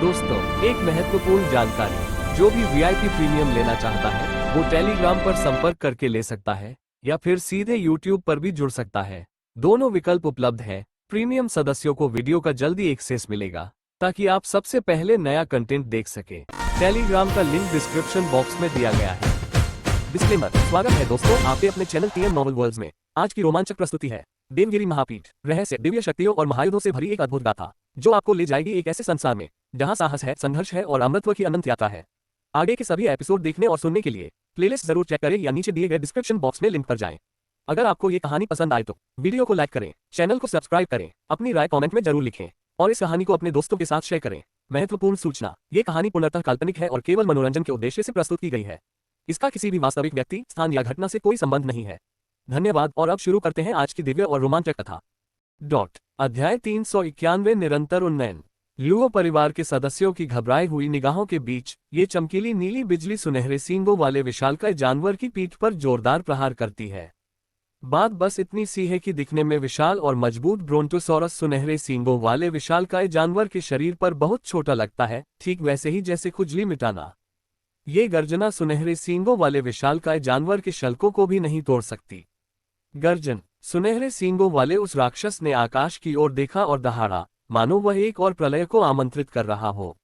दोस्तों, एक महत्वपूर्ण जानकारी, जो भी वीआईपी प्रीमियम लेना चाहता है वो टेलीग्राम पर संपर्क करके ले सकता है या फिर सीधे यूट्यूब पर भी जुड़ सकता है। दोनों विकल्प उपलब्ध हैं। प्रीमियम सदस्यों को वीडियो का जल्दी एक्सेस मिलेगा ताकि आप सबसे पहले नया कंटेंट देख सके। टेलीग्राम का लिंक डिस्क्रिप्शन बॉक्स में दिया गया है। डिस्क्लेमर, स्वागत है दोस्तों आपके अपने चैनल टीएम नॉवल वर्ल्ड्स में। आज की रोमांचक प्रस्तुति है देवगिरी महापीठ, रहस्य, दिव्य शक्तियों और महायुद्धों से भरी एक अद्भुत गाथा, जो आपको ले जाएगी एक ऐसे संसार में जहां साहस है, संघर्ष है और अमृतत्व की अनंत यात्रा है। आगे के सभी एपिसोड देखने और सुनने के लिए प्लेलिस्ट जरूर चेक करें या नीचे दिए गए डिस्क्रिप्शन बॉक्स में लिंक पर जाएं। अगर आपको ये कहानी पसंद आए तो वीडियो को लाइक करें, चैनल को सब्सक्राइब करें, अपनी राय कमेंट में जरूर लिखें और इस कहानी को अपने दोस्तों के साथ शेयर करें। महत्वपूर्ण सूचना, ये कहानी पूर्णतः काल्पनिक है और केवल मनोरंजन के उद्देश्य से प्रस्तुत की गई है। इसका किसी भी वास्तविक व्यक्ति, स्थान या घटना से कोई संबंध नहीं है। धन्यवाद। और अब शुरू करते हैं आज की दिव्य और रोमांचक कथा। अध्याय 391, निरंतर उन्नयन। लुओ परिवार के सदस्यों की घबराई हुई निगाहों के बीच ये चमकीली नीली बिजली सुनहरे सींगों वाले विशालकाय जानवर की पीठ पर जोरदार प्रहार करती है। बात बस इतनी सी है कि दिखने में विशाल और मजबूत ब्रोंटोसॉरस सुनहरे सींगों वाले विशालकाय जानवर के शरीर पर बहुत छोटा लगता है, ठीक वैसे ही जैसे खुजली मिटाना। ये गर्जना सुनहरे सींगों वाले विशालकाय जानवर के शल्कों को भी नहीं तोड़ सकती। गर्जन। सुनहरे सींगों वाले उस राक्षस ने आकाश की ओर देखा और दहाड़ा, मानो वह एक और प्रलय को आमंत्रित कर रहा हो।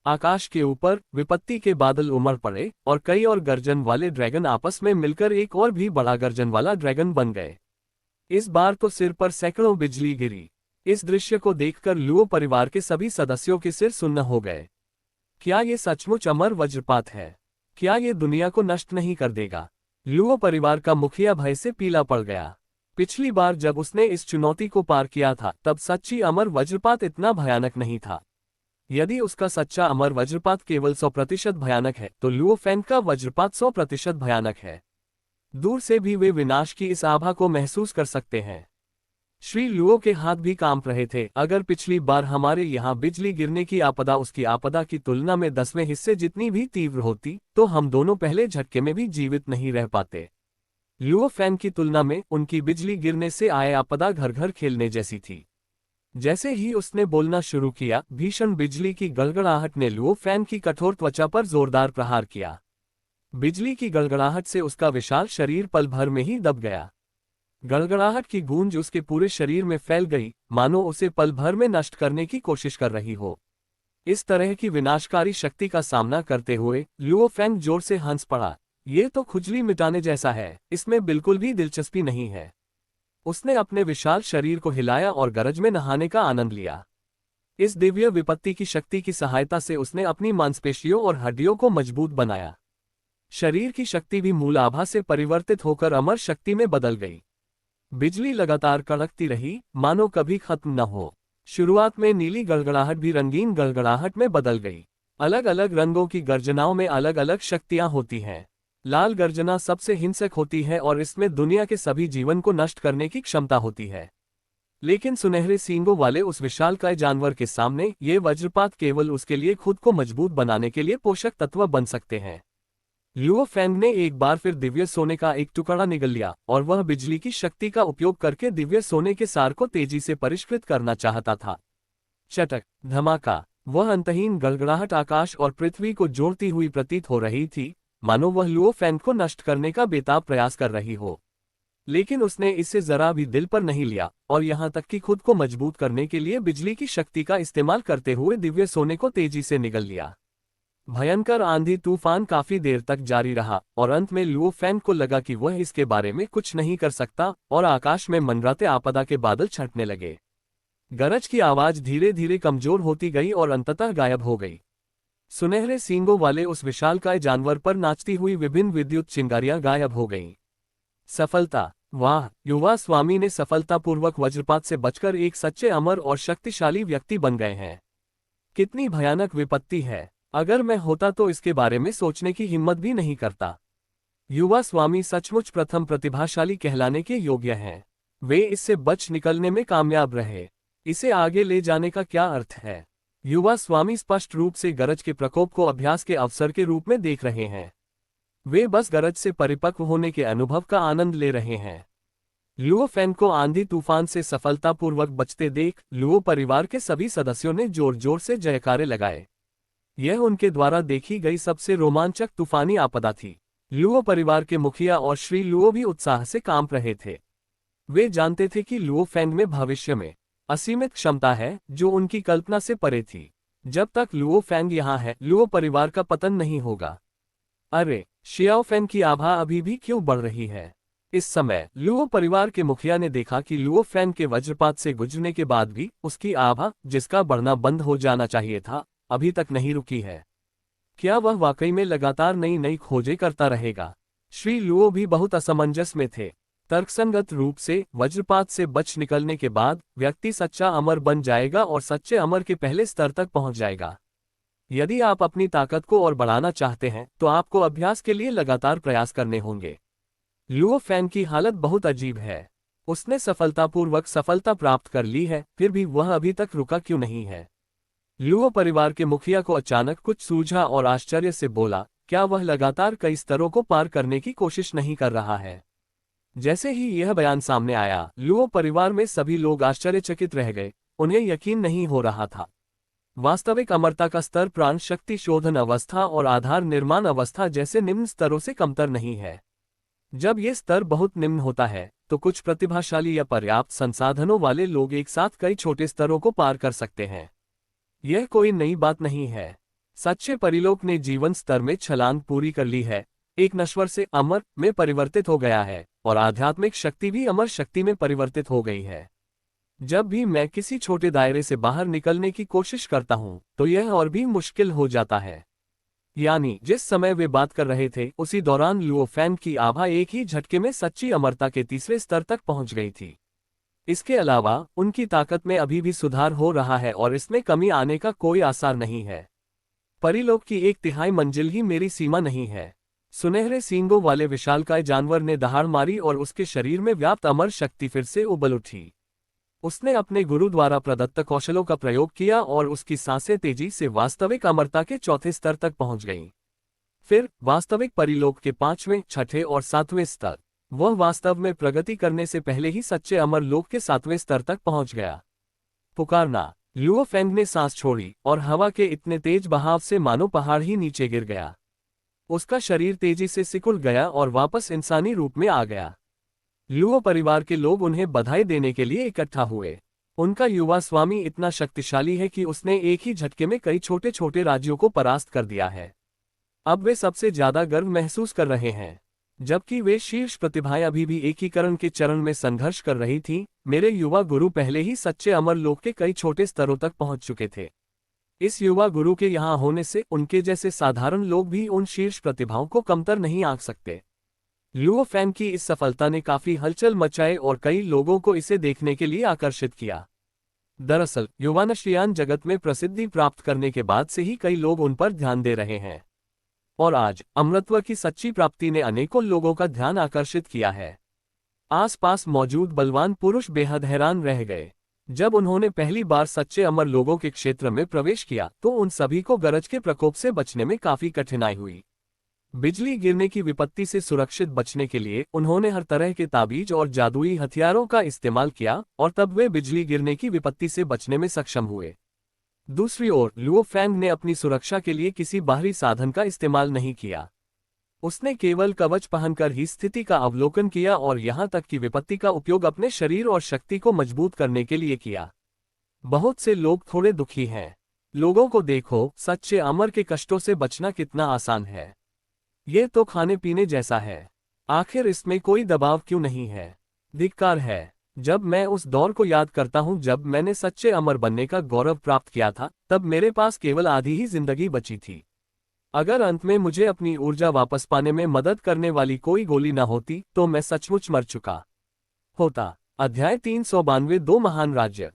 आकाश के ऊपर विपत्ति के बादल उमड़ पड़े और कई और गर्जन वाले ड्रैगन आपस में मिलकर एक और भी बड़ा गर्जन वाला ड्रैगन बन गए। इस बार तो सिर पर सैकड़ों बिजली गिरी। इस दृश्य को देखकर लुओ परिवार के सभी सदस्यों के सिर सुन्न हो गए। क्या ये सचमुच अमर वज्रपात है? क्या ये दुनिया को नष्ट नहीं कर देगा? लुओ परिवार का मुखिया भय से पीला पड़ गया। पिछली बार जब उसने इस चुनौती को पार किया था तब सच्ची अमर वज्रपात इतना भयानक नहीं था। यदि उसका सच्चा अमर वज्रपात केवल 100% भयानक है तो लुओ फैंग का वज्रपात 100% भयानक है। दूर से भी वे विनाश की इस आभा को महसूस कर सकते हैं। श्री लुओ के हाथ भी कांप रहे थे। अगर पिछली बार हमारे यहाँ बिजली गिरने की आपदा उसकी आपदा की तुलना में 10वें हिस्से जितनी भी तीव्र होती तो हम दोनों पहले झटके में भी जीवित नहीं रह पाते। लुओ फैन की तुलना में उनकी बिजली गिरने से आए आपदा घर घर खेलने जैसी थी। जैसे ही उसने बोलना शुरू किया, भीषण बिजली की गड़गड़ाहट ने लुओ फैन की कठोर त्वचा पर जोरदार प्रहार किया। बिजली की गड़गड़ाहट से उसका विशाल शरीर पल भर में ही दब गया। गड़गड़ाहट की गूंज उसके पूरे शरीर में फैल गई, मानो उसे पल भर में नष्ट करने की कोशिश कर रही हो। इस तरह की विनाशकारी शक्ति का सामना करते हुए लुओ फैंग जोर से हंस पड़ा। ये तो खुजली मिटाने जैसा है, इसमें बिल्कुल भी दिलचस्पी नहीं है। उसने अपने विशाल शरीर को हिलाया और गरज में नहाने का आनंद लिया। इस दिव्य विपत्ति की शक्ति की सहायता से उसने अपनी मांसपेशियों और हड्डियों को मजबूत बनाया। शरीर की शक्ति भी मूल आभा से परिवर्तित होकर अमर शक्ति में बदल गई। बिजली लगातार कड़कती रही, मानो कभी खत्म न हो। शुरुआत में नीली गड़गड़ाहट भी रंगीन गड़गड़ाहट में बदल गई। अलग अलग रंगों की गर्जनाओं में अलग अलग शक्तियां होती हैं। लाल गर्जना सबसे हिंसक होती है और इसमें दुनिया के सभी जीवन को नष्ट करने की क्षमता होती है। लेकिन सुनहरे सींगों वाले उस विशालकाय जानवर के सामने ये वज्रपात केवल उसके लिए खुद को मजबूत बनाने के लिए पोषक तत्व बन सकते हैं। लुओ फैंग ने एक बार फिर दिव्य सोने का एक टुकड़ा निगल लिया और वह बिजली की शक्ति का उपयोग करके दिव्य सोने के सार को तेजी से परिष्कृत करना चाहता था। चटक, धमाका, वह अंतहीन गड़गड़ाहट आकाश और पृथ्वी को जोड़ती हुई प्रतीत हो रही थी, मानो वह लुओ फैंग को नष्ट करने का बेताब प्रयास कर रही हो। लेकिन उसने इससे जरा भी दिल पर नहीं लिया और यहाँ तक कि खुद को मजबूत करने के लिए बिजली की शक्ति का इस्तेमाल करते हुए दिव्य सोने को तेजी से निगल लिया। भयंकर आंधी तूफान काफी देर तक जारी रहा और अंत में लुओ फैंग को लगा कि वह इसके बारे में कुछ नहीं कर सकता और आकाश में मंडराते आपदा के बादल छंटने लगे। गरज की आवाज धीरे धीरे कमजोर होती गई और अंततः गायब हो गई। सुनहरे सींगों वाले उस विशालकाय जानवर पर नाचती हुई विभिन्न विद्युत चिंगारियां गायब हो गईं। सफलता, वाह! युवा स्वामी ने सफलतापूर्वक वज्रपात से बचकर एक सच्चे अमर और शक्तिशाली व्यक्ति बन गए हैं। कितनी भयानक विपत्ति है! अगर मैं होता तो इसके बारे में सोचने की हिम्मत भी नहीं करता। युवा स्वामी सचमुच प्रथम प्रतिभाशाली कहलाने के योग्य हैं। वे इससे बच निकलने में कामयाब रहे। इसे आगे ले जाने का क्या अर्थ है? युवा स्वामी स्पष्ट रूप से गरज के प्रकोप को अभ्यास के अवसर के रूप में देख रहे हैं। वे बस गरज से परिपक्व होने के अनुभव का आनंद ले रहे हैं। लुओ फैंग को आंधी तूफान से सफलतापूर्वक बचते देख लुओ परिवार के सभी सदस्यों ने जोर जोर से जयकारे लगाए। यह उनके द्वारा देखी गई सबसे रोमांचक तूफानी आपदा थी। लुओ परिवार के मुखिया और श्री लुओ भी उत्साह से कांप रहे थे। वे जानते थे कि लुओ फेंग में भविष्य में असीमित क्षमता है जो उनकी कल्पना से परे थी। जब तक लुओ फेंग यहाँ है, लुओ परिवार का पतन नहीं होगा। अरे, शियाओ फेंग की आभा अभी भी क्यों बढ़ रही है? इस समय लुओ परिवार के मुखिया ने देखा कि लुओ फेंग के वज्रपात से गुजरने के बाद भी उसकी आभा, जिसका बढ़ना बंद हो जाना चाहिए था, अभी तक नहीं रुकी है। क्या वह वाकई में लगातार नई नई खोजें करता रहेगा? श्री लुओ भी बहुत असमंजस में थे। तर्कसंगत रूप से वज्रपात से बच निकलने के बाद व्यक्ति सच्चा अमर बन जाएगा और सच्चे अमर के पहले स्तर तक पहुंच जाएगा। यदि आप अपनी ताकत को और बढ़ाना चाहते हैं तो आपको अभ्यास के लिए लगातार प्रयास करने होंगे। लुओ फेंग की हालत बहुत अजीब है। उसने सफलतापूर्वक सफलता प्राप्त कर ली है, फिर भी वह अभी तक रुका क्यों नहीं है? लुओ परिवार के मुखिया को अचानक कुछ सूझा और आश्चर्य से बोला, क्या वह लगातार कई स्तरों को पार करने की कोशिश नहीं कर रहा है? जैसे ही यह बयान सामने आया, लुओ परिवार में सभी लोग आश्चर्यचकित रह गए। उन्हें यकीन नहीं हो रहा था। वास्तविक अमरता का स्तर प्राण शक्ति शोधन अवस्था और आधार निर्माण अवस्था जैसे निम्न स्तरों से कमतर नहीं है। जब ये स्तर बहुत निम्न होता है तो कुछ प्रतिभाशाली या पर्याप्त संसाधनों वाले लोग एक साथ कई छोटे स्तरों को पार कर सकते हैं। यह कोई नई बात नहीं है। सच्चे परिलोक ने जीवन स्तर में छलांग पूरी कर ली है, एक नश्वर से अमर में परिवर्तित हो गया है और आध्यात्मिक शक्ति भी अमर शक्ति में परिवर्तित हो गई है। जब भी मैं किसी छोटे दायरे से बाहर निकलने की कोशिश करता हूं तो यह और भी मुश्किल हो जाता है। यानी जिस समय वे बात कर रहे थे उसी दौरान लुओ फेंग की आभा एक ही झटके में सच्ची अमरता के तीसरे स्तर तक पहुंच गई थी। इसके अलावा उनकी ताकत में अभी भी सुधार हो रहा है और इसमें कमी आने का कोई आसार नहीं है। परिलोक की 1/3 मंजिल ही मेरी सीमा नहीं है। सुनहरे सींगों वाले विशालकाय जानवर ने दहाड़ मारी और उसके शरीर में व्याप्त अमर शक्ति फिर से उबल उठी। उसने अपने गुरु द्वारा प्रदत्त कौशलों का प्रयोग किया और उसकी सांसें तेजी से वास्तविक अमरता के चौथे स्तर तक पहुंच गईं। फिर वास्तविक परिलोक के 5वें, 6ठे और 7वें स्तर। वह वास्तव में प्रगति करने से पहले ही सच्चे अमर लोक के 7वें स्तर तक पहुंच गया। पुकारना। लुओ फेंग ने सांस छोड़ी और हवा के इतने तेज बहाव से मानो पहाड़ ही नीचे गिर गया। उसका शरीर तेजी से सिकुड़ गया और वापस इंसानी रूप में आ गया। लुओ परिवार के लोग उन्हें बधाई देने के लिए इकट्ठा हुए। उनका युवा स्वामी इतना शक्तिशाली है कि उसने एक ही झटके में कई छोटे छोटे राज्यों को परास्त कर दिया है। अब वे सबसे ज्यादा गर्व महसूस कर रहे हैं। जबकि वे शीर्ष प्रतिभाएं अभी भी एकीकरण के चरण में संघर्ष कर रही थीं, मेरे युवा गुरु पहले ही सच्चे अमर लोक के कई छोटे स्तरों तक पहुंच चुके थे। इस युवा गुरु के यहाँ होने से उनके जैसे साधारण लोग भी उन शीर्ष प्रतिभाओं को कमतर नहीं आंक सकते। लुओ फेंग की इस सफलता ने काफी हलचल मचाए और कई लोगों को इसे देखने के लिए आकर्षित किया। दरअसल युवानश्रियान जगत में प्रसिद्धि प्राप्त करने के बाद से ही कई लोग उन पर ध्यान दे रहे हैं और आज अमरत्व की सच्ची प्राप्ति ने अनेकों लोगों का ध्यान आकर्षित किया है। आसपास मौजूद बलवान पुरुष बेहद हैरान रह गए। जब उन्होंने पहली बार सच्चे अमर लोगों के क्षेत्र में प्रवेश किया तो उन सभी को गरज के प्रकोप से बचने में काफी कठिनाई हुई। बिजली गिरने की विपत्ति से सुरक्षित बचने के लिए उन्होंने हर तरह के ताबीज और जादुई हथियारों का इस्तेमाल किया और तब वे बिजली गिरने की विपत्ति से बचने में सक्षम हुए। दूसरी ओर लुओ फेंग ने अपनी सुरक्षा के लिए किसी बाहरी साधन का इस्तेमाल नहीं किया। उसने केवल कवच पहनकर ही स्थिति का अवलोकन किया और यहाँ तक कि विपत्ति का उपयोग अपने शरीर और शक्ति को मजबूत करने के लिए किया। बहुत से लोग थोड़े दुखी हैं। लोगों को देखो, सच्चे अमर के कष्टों से बचना कितना आसान है। ये तो खाने पीने जैसा है। आखिर इसमें कोई दबाव क्यों नहीं है? धिक्कार है। जब मैं उस दौर को याद करता हूँ जब मैंने सच्चे अमर बनने का गौरव प्राप्त किया था, तब मेरे पास केवल आधी ही जिंदगी बची थी। अगर अंत में मुझे अपनी ऊर्जा वापस पाने में मदद करने वाली कोई गोली न होती तो मैं सचमुच मर चुका होता। अध्याय 392 दो महान राज्य।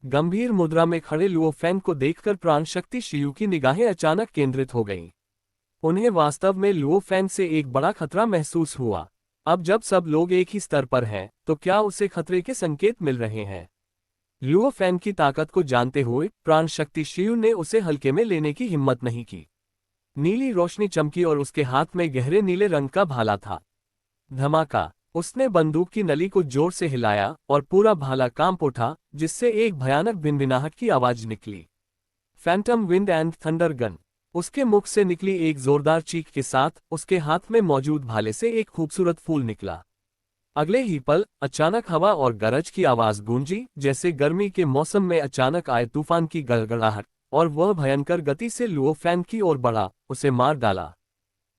गंभीर मुद्रा में खड़े लुओ फेंग को देखकर प्राण शक्ति शियू की निगाहें अचानक केंद्रित हो गईं। उन्हें वास्तव में लुओ फेंग से एक बड़ा खतरा महसूस हुआ। अब जब सब लोग एक ही स्तर पर हैं, तो क्या उसे खतरे के संकेत मिल रहे हैं? लुओ फेंग की ताकत को जानते हुए प्राण शक्ति शियू ने उसे हल्के में लेने की हिम्मत नहीं की। नीली रोशनी चमकी और उसके हाथ में गहरे नीले रंग का भाला था। धमाका। उसने बंदूक की नली को जोर से हिलाया और पूरा भाला कांप उठा, जिससे एक भयानक भिनभिनाहट की आवाज निकली। Phantom wind and thunder gun. उसके मुख से निकली एक जोरदार चीख के साथ उसके हाथ में मौजूद भाले से एक खूबसूरत फूल निकला। अगले ही पल अचानक हवा और गरज की आवाज गूंजी, जैसे गर्मी के मौसम में अचानक आए तूफान की गड़गड़ाहट, और वह भयंकर गति से लुओ फैंग की ओर बढ़ा, उसे मार डाला।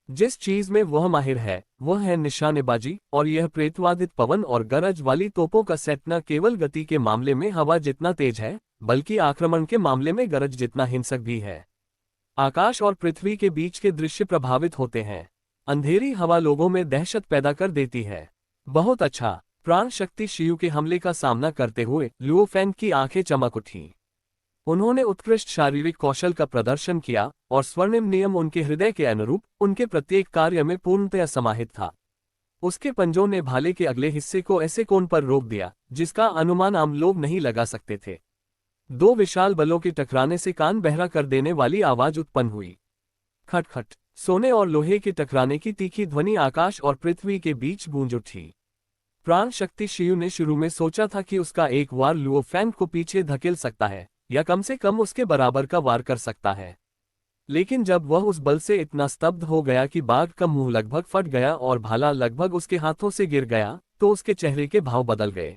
जिस चीज में वह माहिर है वह है निशानेबाजी, और यह प्रेतवादित पवन और गरज वाली तोपों का सेट न केवल गति के मामले में हवा जितना तेज है, बल्कि आक्रमण के मामले में गरज जितना हिंसक भी है। आकाश और पृथ्वी के बीच के दृश्य प्रभावित होते हैं। अंधेरी हवा लोगों में दहशत पैदा कर देती है। बहुत अच्छा। प्राण शक्ति शियू के हमले का सामना करते हुए लुओ फैंग की आंखें चमक उठीं। उन्होंने उत्कृष्ट शारीरिक कौशल का प्रदर्शन किया, और स्वर्णिम नियम उनके हृदय के अनुरूप उनके प्रत्येक कार्य में पूर्णतया समाहित था। उसके पंजों ने भाले के अगले हिस्से को ऐसे कोण पर रोक दिया जिसका अनुमान आम लोग नहीं लगा सकते थे। दो विशाल बलों के टकराने से कान बहरा कर देने वाली आवाज उत्पन्न हुई। खटखट। सोने और लोहे के टकराने की तीखी ध्वनि आकाश और पृथ्वी के बीच गूंज उठी। प्राण शक्ति शियू ने शुरू में सोचा था कि उसका एक वार लुओ फैंग को पीछे धकेल सकता है, या कम से कम उसके बराबर का वार कर सकता है। लेकिन जब वह उस बल से इतना स्तब्ध हो गया कि बाघ का मुंह लगभग फट गया और भाला लगभग उसके हाथों से गिर गया, तो उसके चेहरे के भाव बदल गए।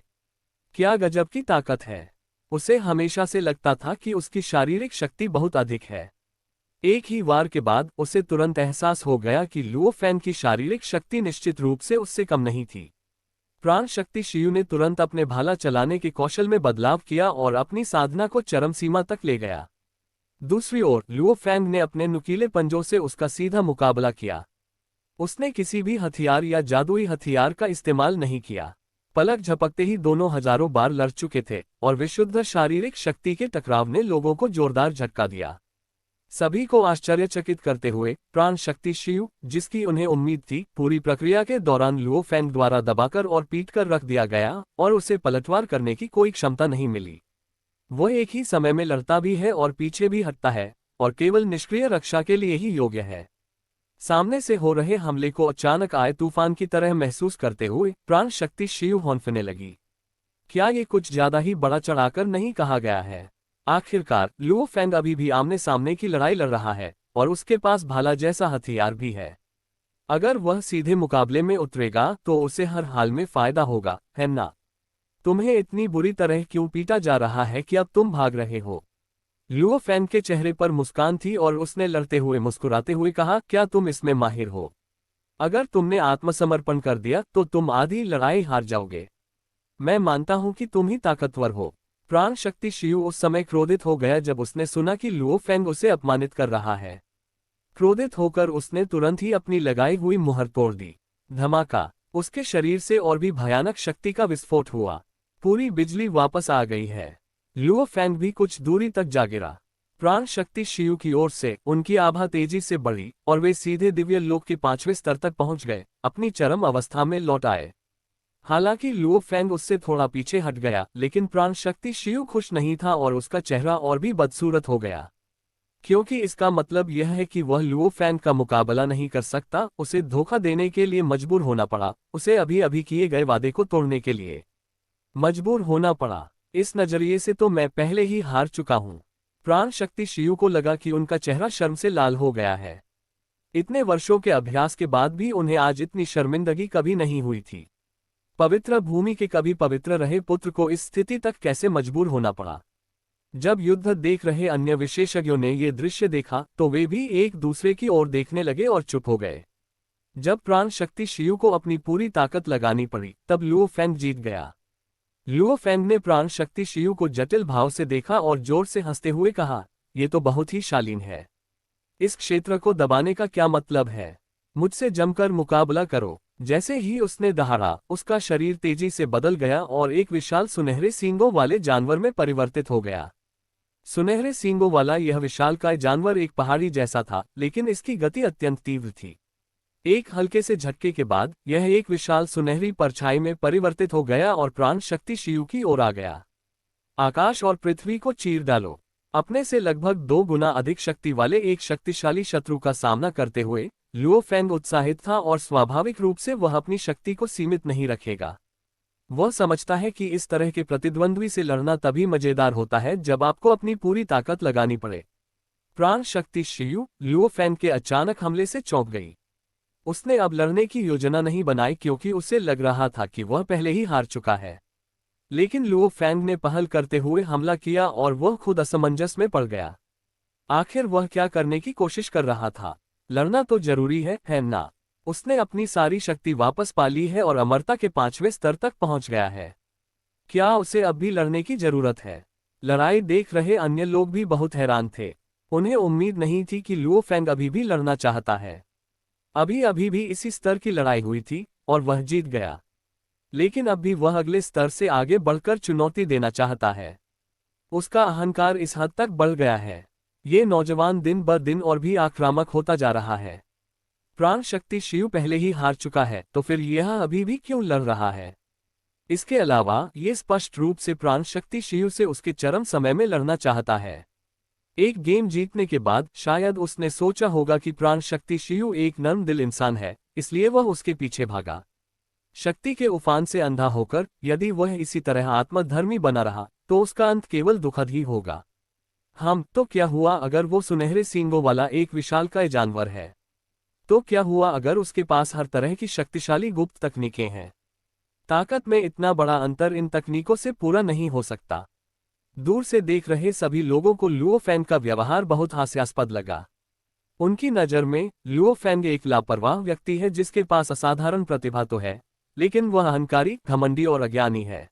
क्या गजब की ताकत है! उसे हमेशा से लगता था कि उसकी शारीरिक शक्ति बहुत अधिक है। एक ही वार के बाद उसे तुरंत एहसास हो गया कि लुओ फैंग की शारीरिक शक्ति निश्चित रूप से उससे कम नहीं थी। प्राण शक्ति शियू ने तुरंत अपने भाला चलाने के कौशल में बदलाव किया और अपनी साधना को चरम सीमा तक ले गया। दूसरी ओर लुओ फैंग ने अपने नुकीले पंजों से उसका सीधा मुकाबला किया। उसने किसी भी हथियार या जादुई हथियार का इस्तेमाल नहीं किया। पलक झपकते ही दोनों हजारों बार लड़ चुके थे, और विशुद्ध शारीरिक शक्ति के टकराव ने लोगों को जोरदार झटका दिया। सभी को आश्चर्यचकित करते हुए प्राण शक्ति शियू, जिसकी उन्हें उम्मीद थी, पूरी प्रक्रिया के दौरान लुओ फैंग द्वारा दबाकर और पीटकर रख दिया गया, और उसे पलटवार करने की कोई क्षमता नहीं मिली। वह एक ही समय में लड़ता भी है और पीछे भी हटता है, और केवल निष्क्रिय रक्षा के लिए ही योग्य है। सामने से हो रहे हमले को अचानक आए तूफान की तरह महसूस करते हुए प्राण शक्ति शियू हौंफने लगी। क्या ये कुछ ज्यादा ही बड़ा चढ़ाकर नहीं कहा गया है? आखिरकार लुओ फैंग अभी भी आमने सामने की लड़ाई लड़ रहा है, और उसके पास भाला जैसा हथियार भी है। अगर वह सीधे मुकाबले में उतरेगा तो उसे हर हाल में फायदा होगा, है ना? तुम्हें इतनी बुरी तरह क्यों पीटा जा रहा है कि अब तुम भाग रहे हो? लुओ फैंग के चेहरे पर मुस्कान थी और उसने लड़ते हुए मुस्कुराते हुए कहा, क्या तुम इसमें माहिर हो? अगर तुमने आत्मसमर्पण कर दिया तो तुम आधी लड़ाई हार जाओगे। मैं मानता हूं कि तुम ही ताकतवर हो। प्राण शक्ति शियू उस समय क्रोधित हो गया जब उसने सुना कि लुओ फैंग उसे अपमानित कर रहा है। क्रोधित होकर उसने तुरंत ही अपनी लगाई हुई मुहर तोड़ दी। धमाका! उसके शरीर से और भी भयानक शक्ति का विस्फोट हुआ। पूरी बिजली वापस आ गई है। लुओ फैंग भी कुछ दूरी तक जा गिरा। प्राण शक्ति शियू की ओर से उनकी आभा तेजी से बढ़ी और वे सीधे दिव्य लोक के 5वें स्तर तक पहुंच गए, अपनी चरम अवस्था में लौट आए। हालांकि लुओ फैंग उससे थोड़ा पीछे हट गया, लेकिन प्राण शक्ति शियू खुश नहीं था और उसका चेहरा और भी बदसूरत हो गया। क्योंकि इसका मतलब यह है कि वह लुओ फैंग का मुकाबला नहीं कर सकता, उसे धोखा देने के लिए मजबूर होना पड़ा, उसे अभी अभी किए गए वादे को तोड़ने के लिए मजबूर होना पड़ा। इस नजरिए से तो मैं पहले ही हार चुका हूं। प्राण शक्ति शियू को लगा कि उनका चेहरा शर्म से लाल हो गया है। इतने वर्षों के अभ्यास के बाद भी उन्हें आज इतनी शर्मिंदगी कभी नहीं हुई थी। पवित्र भूमि के कभी पवित्र रहे पुत्र को इस स्थिति तक कैसे मजबूर होना पड़ा? जब युद्ध देख रहे अन्य विशेषज्ञों ने ये दृश्य देखा तो वे भी एक दूसरे की ओर देखने लगे और चुप हो गए। जब प्राण शक्ति शियू को अपनी पूरी ताकत लगानी पड़ी तब लुओ फैंग जीत गया। लुओ फैंग ने प्राण शक्ति शियू को जटिल भाव से देखा और जोर से हंसते हुए कहा, यह तो बहुत ही शालीन है। इस क्षेत्र को दबाने का क्या मतलब है? मुझसे जमकर मुकाबला करो। जैसे ही उसने दहाड़ा, उसका शरीर तेजी से बदल गया और एक विशाल सुनहरे सींगों वाले जानवर में परिवर्तित हो गया। सुनहरे सींगों वाला यह विशालकाय जानवर एक पहाड़ी जैसा था, लेकिन इसकी गति अत्यंत तीव्र थी। एक हल्के से झटके के बाद यह एक विशाल सुनहरी परछाई में परिवर्तित हो गया और प्राण शक्ति शियू की ओर आ गया। आकाश और पृथ्वी को चीर डालो। अपने से लगभग 2 गुना अधिक शक्ति वाले एक शक्तिशाली शत्रु का सामना करते हुए लुओ फैंग उत्साहित था और स्वाभाविक रूप से वह अपनी शक्ति को सीमित नहीं रखेगा। वह समझता है कि इस तरह के प्रतिद्वंद्वी से लड़ना तभी मजेदार होता है जब आपको अपनी पूरी ताकत लगानी पड़े। प्राण शक्ति शियू लुओ फैंग के अचानक हमले से चौंक गई। उसने अब लड़ने की योजना नहीं बनाई क्योंकि उसे लग रहा था कि वह पहले ही हार चुका है। लेकिन लुओ फैंग ने पहल करते हुए हमला किया और वह खुद असमंजस में पड़ गया। आखिर वह क्या करने की कोशिश कर रहा था? लड़ना तो जरूरी है ना? उसने अपनी सारी शक्ति वापस पा ली है और अमरता के 5वें स्तर तक पहुंच गया है। क्या उसे अब भी लड़ने की जरूरत है? लड़ाई देख रहे अन्य लोग भी बहुत हैरान थे। उन्हें उम्मीद नहीं थी कि लुओ फैंग अभी भी लड़ना चाहता है। अभी भी इसी स्तर की लड़ाई हुई थी और वह जीत गया। लेकिन अब भी वह अगले स्तर से आगे बढ़कर चुनौती देना चाहता है। उसका अहंकार इस हद तक बढ़ गया है। ये नौजवान दिन ब दिन और भी आक्रामक होता जा रहा है। प्राण शक्ति शियू पहले ही हार चुका है तो फिर यह अभी भी क्यों लड़ रहा है? इसके अलावा ये स्पष्ट रूप से प्राण शक्ति शियू से उसके चरम समय में लड़ना चाहता है। एक गेम जीतने के बाद शायद उसने सोचा होगा कि प्राण शक्ति शियू एक नर्म दिल इंसान है, इसलिए वह उसके पीछे भागा। शक्ति के उफान से अंधा होकर यदि वह इसी तरह आत्मधर्मी बना रहा तो उसका अंत केवल दुखद ही होगा। तो क्या हुआ अगर वो सुनहरे सींगों वाला एक विशालकाय जानवर है? तो क्या हुआ अगर उसके पास हर तरह की शक्तिशाली गुप्त तकनीकें हैं? ताकत में इतना बड़ा अंतर इन तकनीकों से पूरा नहीं हो सकता। दूर से देख रहे सभी लोगों को लुओ फैंग का व्यवहार बहुत हास्यास्पद लगा। उनकी नज़र में लुओ फैंग एक लापरवाह व्यक्ति है जिसके पास असाधारण प्रतिभा तो है, लेकिन वह अहंकारी, घमंडी और अज्ञानी है।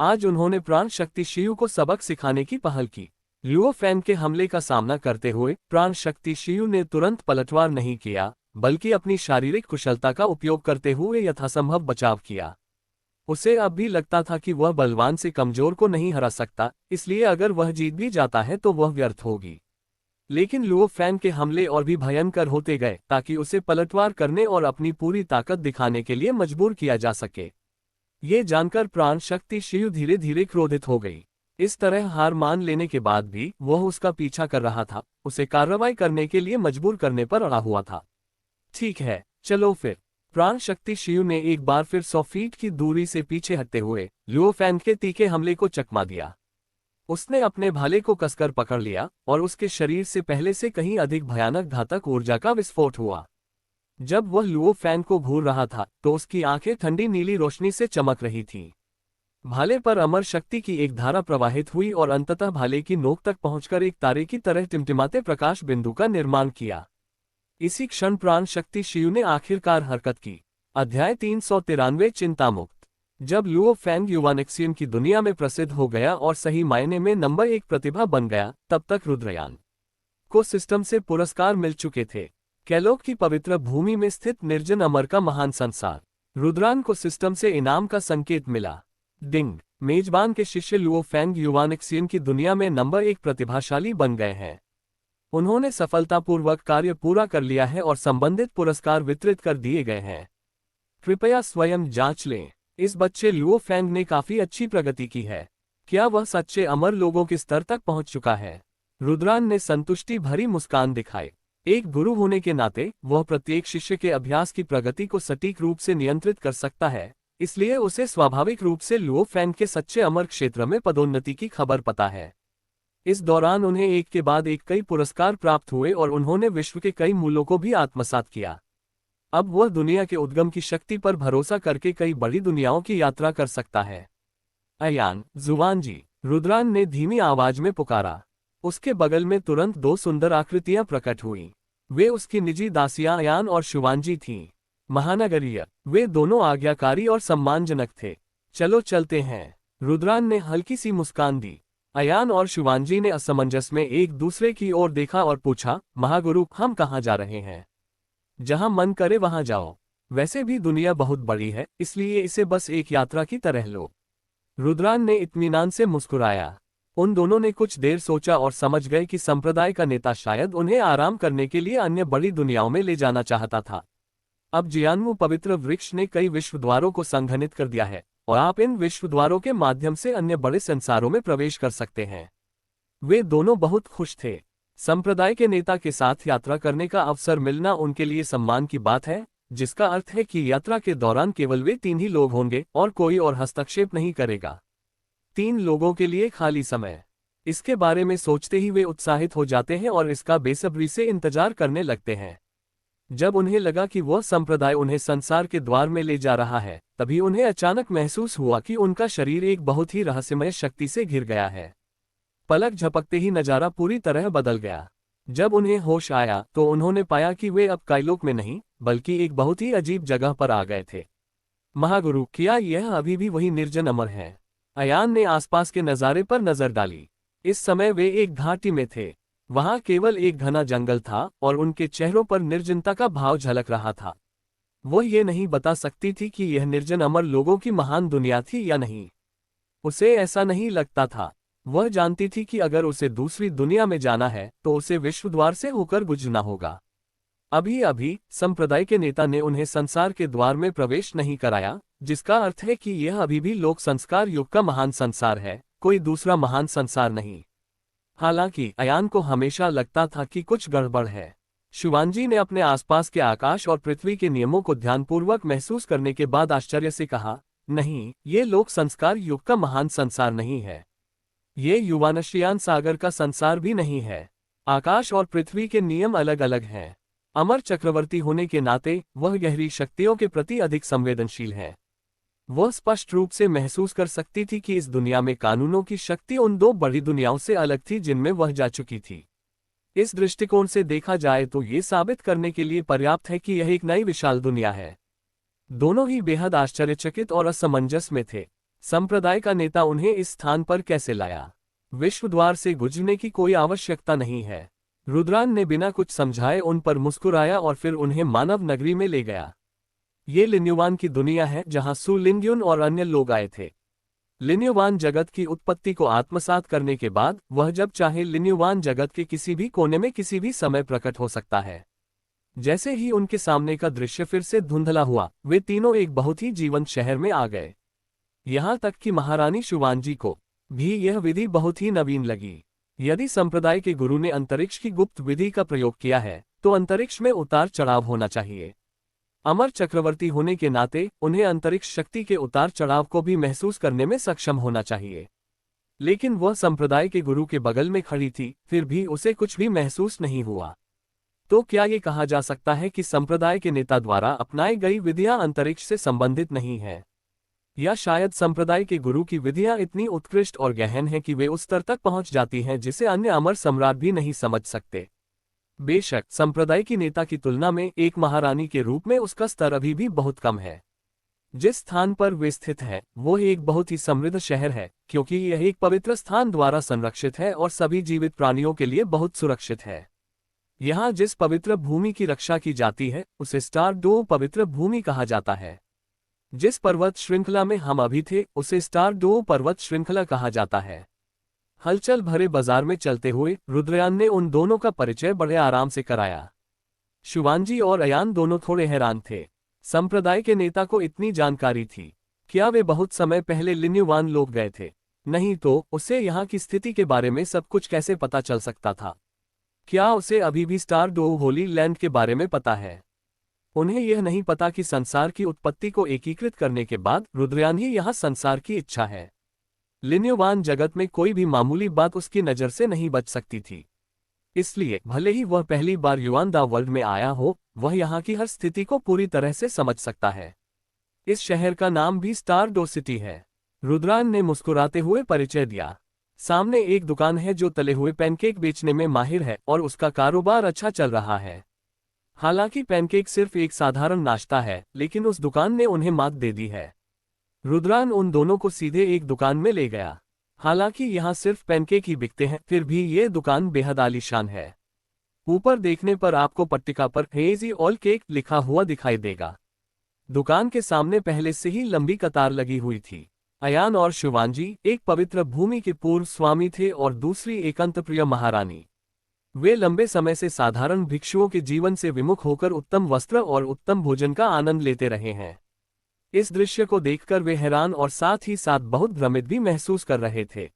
आज उन्होंने प्राण शक्ति शियू को सबक सिखाने की पहल की। लुओ फैंग के हमले का सामना करते हुए प्राण शक्ति शियू ने तुरंत पलटवार नहीं किया, बल्कि अपनी शारीरिक कुशलता का उपयोग करते हुए यथासंभव बचाव किया। उसे अब भी लगता था कि वह बलवान से कमजोर को नहीं हरा सकता, इसलिए अगर वह जीत भी जाता है तो वह व्यर्थ होगी। लेकिन लुओ फैंग के हमले और भी भयंकर होते गए ताकि उसे पलटवार करने और अपनी पूरी ताकत दिखाने के लिए मजबूर किया जा सके। ये जानकर प्राण शक्ति शियू धीरे धीरे क्रोधित हो गई। इस तरह हार मान लेने के बाद भी वह उसका पीछा कर रहा था, उसे कार्रवाई करने के लिए मजबूर करने पर अड़ा हुआ था। ठीक है, चलो फिर। प्राण शक्ति शियू ने एक बार फिर 100 फीट की दूरी से पीछे हटते हुए लुओ फैंग के तीखे हमले को चकमा दिया। उसने अपने भाले को कसकर पकड़ लिया और उसके शरीर से पहले से कहीं अधिक भयानक घातक ऊर्जा का विस्फोट हुआ। जब वह लुओ फैंग को घूर रहा था तो उसकी आंखें ठंडी नीली रोशनी से चमक रही थीं। भाले पर अमर शक्ति की एक धारा प्रवाहित हुई और अंततः भाले की नोक तक पहुंचकर एक तारे की तरह टिमटिमाते प्रकाश बिंदु का निर्माण किया। इसी क्षण प्राण शक्ति शियू ने आखिरकार हरकत की। अध्याय 393 चिंतामुक्त। जब लुओ फैंग युवानेक्सियन की दुनिया में प्रसिद्ध हो गया और सही मायने में नंबर 1 प्रतिभा बन गया, तब तक रुद्रयान को सिस्टम से पुरस्कार मिल चुके थे। कैलोक की पवित्र भूमि में स्थित निर्जन अमर का महान संसार रुद्रान को सिस्टम से इनाम का संकेत मिला। डिंग, मेजबान के शिष्य लुओ फैंग युवानेक्सियन की दुनिया में नंबर 1 प्रतिभाशाली बन गए हैं। उन्होंने सफलतापूर्वक कार्य पूरा कर लिया है और संबंधित पुरस्कार वितरित कर दिए गए हैं। कृपया स्वयं जांच लें। इस बच्चे लुओ फैंग ने काफी अच्छी प्रगति की है। क्या वह सच्चे अमर लोगों के स्तर तक पहुंच चुका है? रुद्रान ने संतुष्टि भरी मुस्कान दिखाई। एक गुरु होने के नाते वह प्रत्येक शिष्य के अभ्यास की प्रगति को सटीक रूप से नियंत्रित कर सकता है, इसलिए उसे स्वाभाविक रूप से लुओ फैंग के सच्चे अमर क्षेत्र में पदोन्नति की खबर पता है। इस दौरान उन्हें एक के बाद एक कई पुरस्कार प्राप्त हुए और उन्होंने विश्व के कई मूल्यों को भी आत्मसात किया। अब वह दुनिया के उद्गम की शक्ति पर भरोसा करके कई बड़ी दुनियाओं की यात्रा कर सकता है। अयान, जुवानजी, रुद्रान ने धीमी आवाज में पुकारा। उसके बगल में तुरंत 2 सुंदर आकृतियां प्रकट हुईं। वे उसकी निजी दासियां अयान और शुवांजी थीं। महानगरीय, वे दोनों आज्ञाकारी और सम्मानजनक थे। चलो चलते हैं। रुद्रान ने हल्की सी मुस्कान दी। अयान और शुवांजी ने असमंजस में एक दूसरे की ओर देखा और पूछा, महागुरु, हम कहाँ जा रहे हैं? जहां मन करे वहां जाओ। वैसे भी दुनिया बहुत बड़ी है, इसलिए इसे बस एक यात्रा की तरह लो। रुद्रान ने इत्मीनान से मुस्कुराया। उन दोनों ने कुछ देर सोचा और समझ गए कि संप्रदाय का नेता शायद उन्हें आराम करने के लिए अन्य बड़ी दुनियाओं में ले जाना चाहता था। अब जियानमू पवित्र वृक्ष ने कई विश्व द्वारों को संघनित कर दिया है और आप इन विश्व द्वारों के माध्यम से अन्य बड़े संसारों में प्रवेश कर सकते हैं। वे दोनों बहुत खुश थे। संप्रदाय के नेता के साथ यात्रा करने का अवसर मिलना उनके लिए सम्मान की बात है, जिसका अर्थ है कि यात्रा के दौरान केवल वे 3 ही लोग होंगे और कोई और हस्तक्षेप नहीं करेगा। 3 लोगों के लिए खाली समय। इसके बारे में सोचते ही वे उत्साहित हो जाते हैं और इसका बेसब्री से इंतजार करने लगते हैं। जब उन्हें लगा कि वह संप्रदाय उन्हें संसार के द्वार में ले जा रहा है, तभी उन्हें अचानक महसूस हुआ कि उनका शरीर एक बहुत ही रहस्यमय शक्ति से घिर गया है। पलक झपकते ही नजारा पूरी तरह बदल गया। जब उन्हें होश आया तो उन्होंने पाया कि वे अब कायलोक में नहीं, बल्कि एक बहुत ही अजीब जगह पर आ गए थे। महागुरु, क्या यह अभी भी वही निर्जन अमर है? अयान ने आसपास के नज़ारे पर नजर डाली। इस समय वे एक घाटी में थे। वहां केवल एक घना जंगल था और उनके चेहरों पर निर्जनता का भाव झलक रहा था। वह ये नहीं बता सकती थी कि यह निर्जन अमर लोगों की महान दुनिया थी या नहीं। उसे ऐसा नहीं लगता था। वह जानती थी कि अगर उसे दूसरी दुनिया में जाना है तो उसे विश्व द्वार से होकर गुजरना होगा। अभी अभी संप्रदाय के नेता ने उन्हें संसार के द्वार में प्रवेश नहीं कराया, जिसका अर्थ है कि यह अभी भी लोक संस्कार युग का महान संसार है, कोई दूसरा महान संसार नहीं। हालांकि अयान को हमेशा लगता था कि कुछ गड़बड़ है। शिवांजी ने अपने आसपास के आकाश और पृथ्वी के नियमों को ध्यानपूर्वक महसूस करने के बाद आश्चर्य से कहा, नहीं, ये लोक संस्कार युग का महान संसार नहीं है। ये युवानश्यान सागर का संसार भी नहीं है। आकाश और पृथ्वी के नियम अलग अलग हैं। अमर चक्रवर्ती होने के नाते वह गहरी शक्तियों के प्रति अधिक संवेदनशील है। वह स्पष्ट रूप से महसूस कर सकती थी कि इस दुनिया में कानूनों की शक्ति उन दो बड़ी दुनियाओं से अलग थी जिनमें वह जा चुकी थी। इस दृष्टिकोण से देखा जाए तो ये साबित करने के लिए पर्याप्त है कि यह एक नई विशाल दुनिया है। दोनों ही बेहद आश्चर्यचकित और असमंजस में थे। संप्रदाय का नेता उन्हें इस स्थान पर कैसे लाया? विश्व द्वार से गुजरने की कोई आवश्यकता नहीं है। रुद्रान ने बिना कुछ समझाए उन पर मुस्कुराया और फिर उन्हें मानव नगरी में ले गया। ये लिन्युवान की दुनिया है जहां सु लिंग्युन और अन्य लोग आए थे। लिन्युवान जगत की उत्पत्ति को आत्मसात करने के बाद वह जब चाहे लिन्युवान जगत के किसी भी कोने में किसी भी समय प्रकट हो सकता है। जैसे ही उनके सामने का दृश्य फिर से धुंधला हुआ, वे तीनों एक बहुत ही जीवंत शहर में आ गए। यहाँ तक कि महारानी शिवांजी को भी यह विधि बहुत ही नवीन लगी। यदि संप्रदाय के गुरु ने अंतरिक्ष की गुप्त विधि का प्रयोग किया है तो अंतरिक्ष में उतार चढ़ाव होना चाहिए। अमर चक्रवर्ती होने के नाते उन्हें अंतरिक्ष शक्ति के उतार चढ़ाव को भी महसूस करने में सक्षम होना चाहिए। लेकिन वह संप्रदाय के गुरु के बगल में खड़ी थी, फिर भी उसे कुछ भी महसूस नहीं हुआ। तो क्या ये कहा जा सकता है कि संप्रदाय के नेता द्वारा अपनाई गई विधियां अंतरिक्ष से संबंधित नहीं है? या शायद संप्रदाय के गुरु की विधियां इतनी उत्कृष्ट और गहन हैं कि वे उस स्तर तक पहुंच जाती हैं जिसे अन्य अमर सम्राट भी नहीं समझ सकते। बेशक संप्रदाय की नेता की तुलना में एक महारानी के रूप में उसका स्तर अभी भी बहुत कम है। जिस स्थान पर वे स्थित है वो एक बहुत ही समृद्ध शहर है, क्योंकि यह एक पवित्र स्थान द्वारा संरक्षित है और सभी जीवित प्राणियों के लिए बहुत सुरक्षित है। यहाँ जिस पवित्र भूमि की रक्षा की जाती है उसे स्टार डोव पवित्र भूमि कहा जाता है। जिस पर्वत श्रृंखला में हम अभी थे उसे स्टार डोव पर्वत श्रृंखला कहा जाता है। हलचल भरे बाजार में चलते हुए रुद्रयान ने उन दोनों का परिचय बड़े आराम से कराया। शिवांजी और अयान दोनों थोड़े हैरान थे। संप्रदाय के नेता को इतनी जानकारी थी। क्या वे बहुत समय पहले लिन्युवान लोग गए थे? नहीं तो उसे यहाँ की स्थिति के बारे में सब कुछ कैसे पता चल सकता था? क्या उसे अभी भी स्टार डोव होली लैंड के बारे में पता है? उन्हें यह नहीं पता कि संसार की उत्पत्ति को एकीकृत करने के बाद रुद्रयान ही यहाँ संसार की इच्छा है। लिन्युवान जगत में कोई भी मामूली बात उसकी नज़र से नहीं बच सकती थी। इसलिए भले ही वह पहली बार युवान द वर्ल्ड में आया हो, वह यहाँ की हर स्थिति को पूरी तरह से समझ सकता है। इस शहर का नाम भी स्टार डो सिटी है। रुद्रान ने मुस्कुराते हुए परिचय दिया। सामने एक दुकान है जो तले हुए पैनकेक बेचने में माहिर है और उसका कारोबार अच्छा चल रहा है। हालांकि पैनकेक सिर्फ एक साधारण नाश्ता है, लेकिन उस दुकान ने उन्हें मात दे दी है। रुद्रान उन दोनों को सीधे एक दुकान में ले गया। हालांकि यहाँ सिर्फ पैनकेक ही बिकते हैं, फिर भी ये दुकान बेहद आलीशान है। ऊपर देखने पर आपको पट्टिका पर हेजी ऑल केक लिखा हुआ दिखाई देगा। दुकान के सामने पहले से ही लंबी कतार लगी हुई थी। अयान और शिवांजी एक पवित्र भूमि के पूर्व स्वामी थे और दूसरी एक अंतप्रिय महारानी। वे लंबे समय से साधारण भिक्षुओं के जीवन से विमुख होकर उत्तम वस्त्र और उत्तम भोजन का आनंद लेते रहे हैं। इस दृश्य को देखकर वे हैरान और साथ ही साथ बहुत भ्रमित भी महसूस कर रहे थे।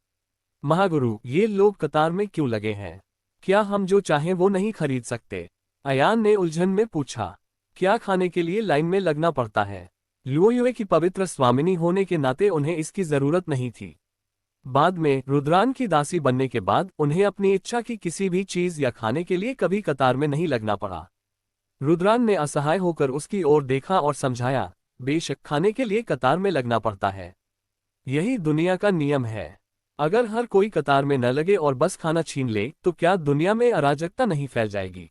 महागुरु, ये लोग कतार में क्यों लगे हैं? क्या हम जो चाहें वो नहीं खरीद सकते? अयान ने उलझन में पूछा। क्या खाने के लिए लाइन में लगना पड़ता है? लुओयुए की पवित्र स्वामिनी होने के नाते उन्हें इसकी जरूरत नहीं थी। बाद में रुद्रान की दासी बनने के बाद उन्हें अपनी इच्छा की किसी भी चीज या खाने के लिए कभी कतार में नहीं लगना पड़ा। रुद्रान ने असहाय होकर उसकी ओर देखा और समझाया, बेशक खाने के लिए कतार में लगना पड़ता है। यही दुनिया का नियम है। अगर हर कोई कतार में न लगे और बस खाना छीन ले तो क्या दुनिया में अराजकता नहीं फैल जाएगी?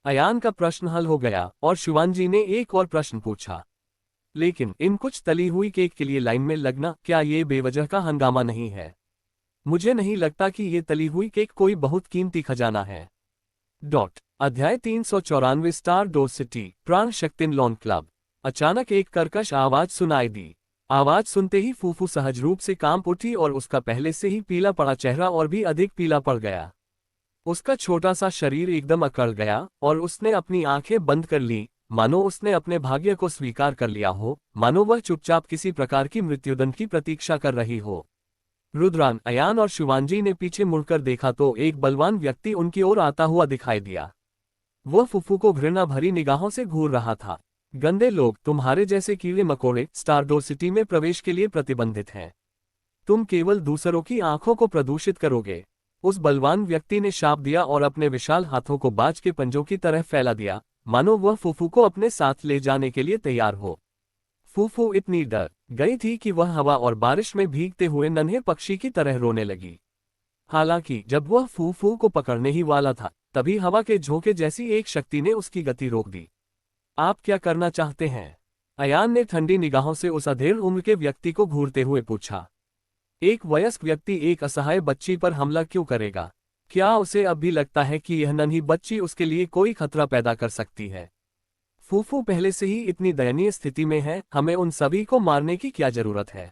अयान का प्रश्न हल हो गया और शिवांजी ने एक और प्रश्न पूछा, लेकिन इन कुछ तली हुई केक के लिए लाइन में लगना, क्या ये बेवजह का हंगामा नहीं है? मुझे नहीं लगता कि ये तली हुई केक कोई बहुत कीमती खजाना है। अध्याय 394 स्टार डोर सिटी प्राण शक्तिन लॉन क्लब। अचानक एक कर्कश आवाज सुनाई दी। आवाज सुनते ही फूफू सहज रूप से कांप उठी और उसका पहले से ही पीला पड़ा चेहरा और भी अधिक पीला पड़ गया। उसका छोटा सा शरीर एकदम अकड़ गया और उसने अपनी आंखें बंद कर ली, मानो उसने अपने भाग्य को स्वीकार कर लिया हो, मानो वह चुपचाप किसी प्रकार की मृत्युदंड की प्रतीक्षा कर रही हो। रुद्रान, अयान और शिवांजी ने पीछे मुड़कर देखा तो एक बलवान व्यक्ति उनकी ओर आता हुआ दिखाई दिया। वह फुफ्फू को घृणा भरी निगाहों से घूर रहा था। गंदे लोग, तुम्हारे जैसे कीड़े मकोड़े स्टारडोर सिटी में प्रवेश के लिए प्रतिबंधित हैं। तुम केवल दूसरों की आंखों को प्रदूषित करोगे। उस बलवान व्यक्ति ने शाप दिया और अपने विशाल हाथों को बाज के पंजों की तरह फैला दिया, मानो वह फुफ्फू को अपने साथ ले जाने के लिए तैयार हो। फुफ्फू इतनी डर गई थी कि वह हवा और बारिश में भीगते हुए नन्हे पक्षी की तरह रोने लगी। हालांकि जब वह फुफ्फू को पकड़ने ही वाला था, तभी हवा के झोंके जैसी एक शक्ति ने उसकी गति रोक दी। आप क्या करना चाहते हैं? अयान ने ठंडी निगाहों से उस अधेड़ उम्र के व्यक्ति को घूरते हुए पूछा। एक वयस्क व्यक्ति एक असहाय बच्ची पर हमला क्यों करेगा? क्या उसे अब भी लगता है कि यह नन्ही बच्ची उसके लिए कोई खतरा पैदा कर सकती है? फूफू पहले से ही इतनी दयनीय स्थिति में है, हमें उन सभी को मारने की क्या जरूरत है?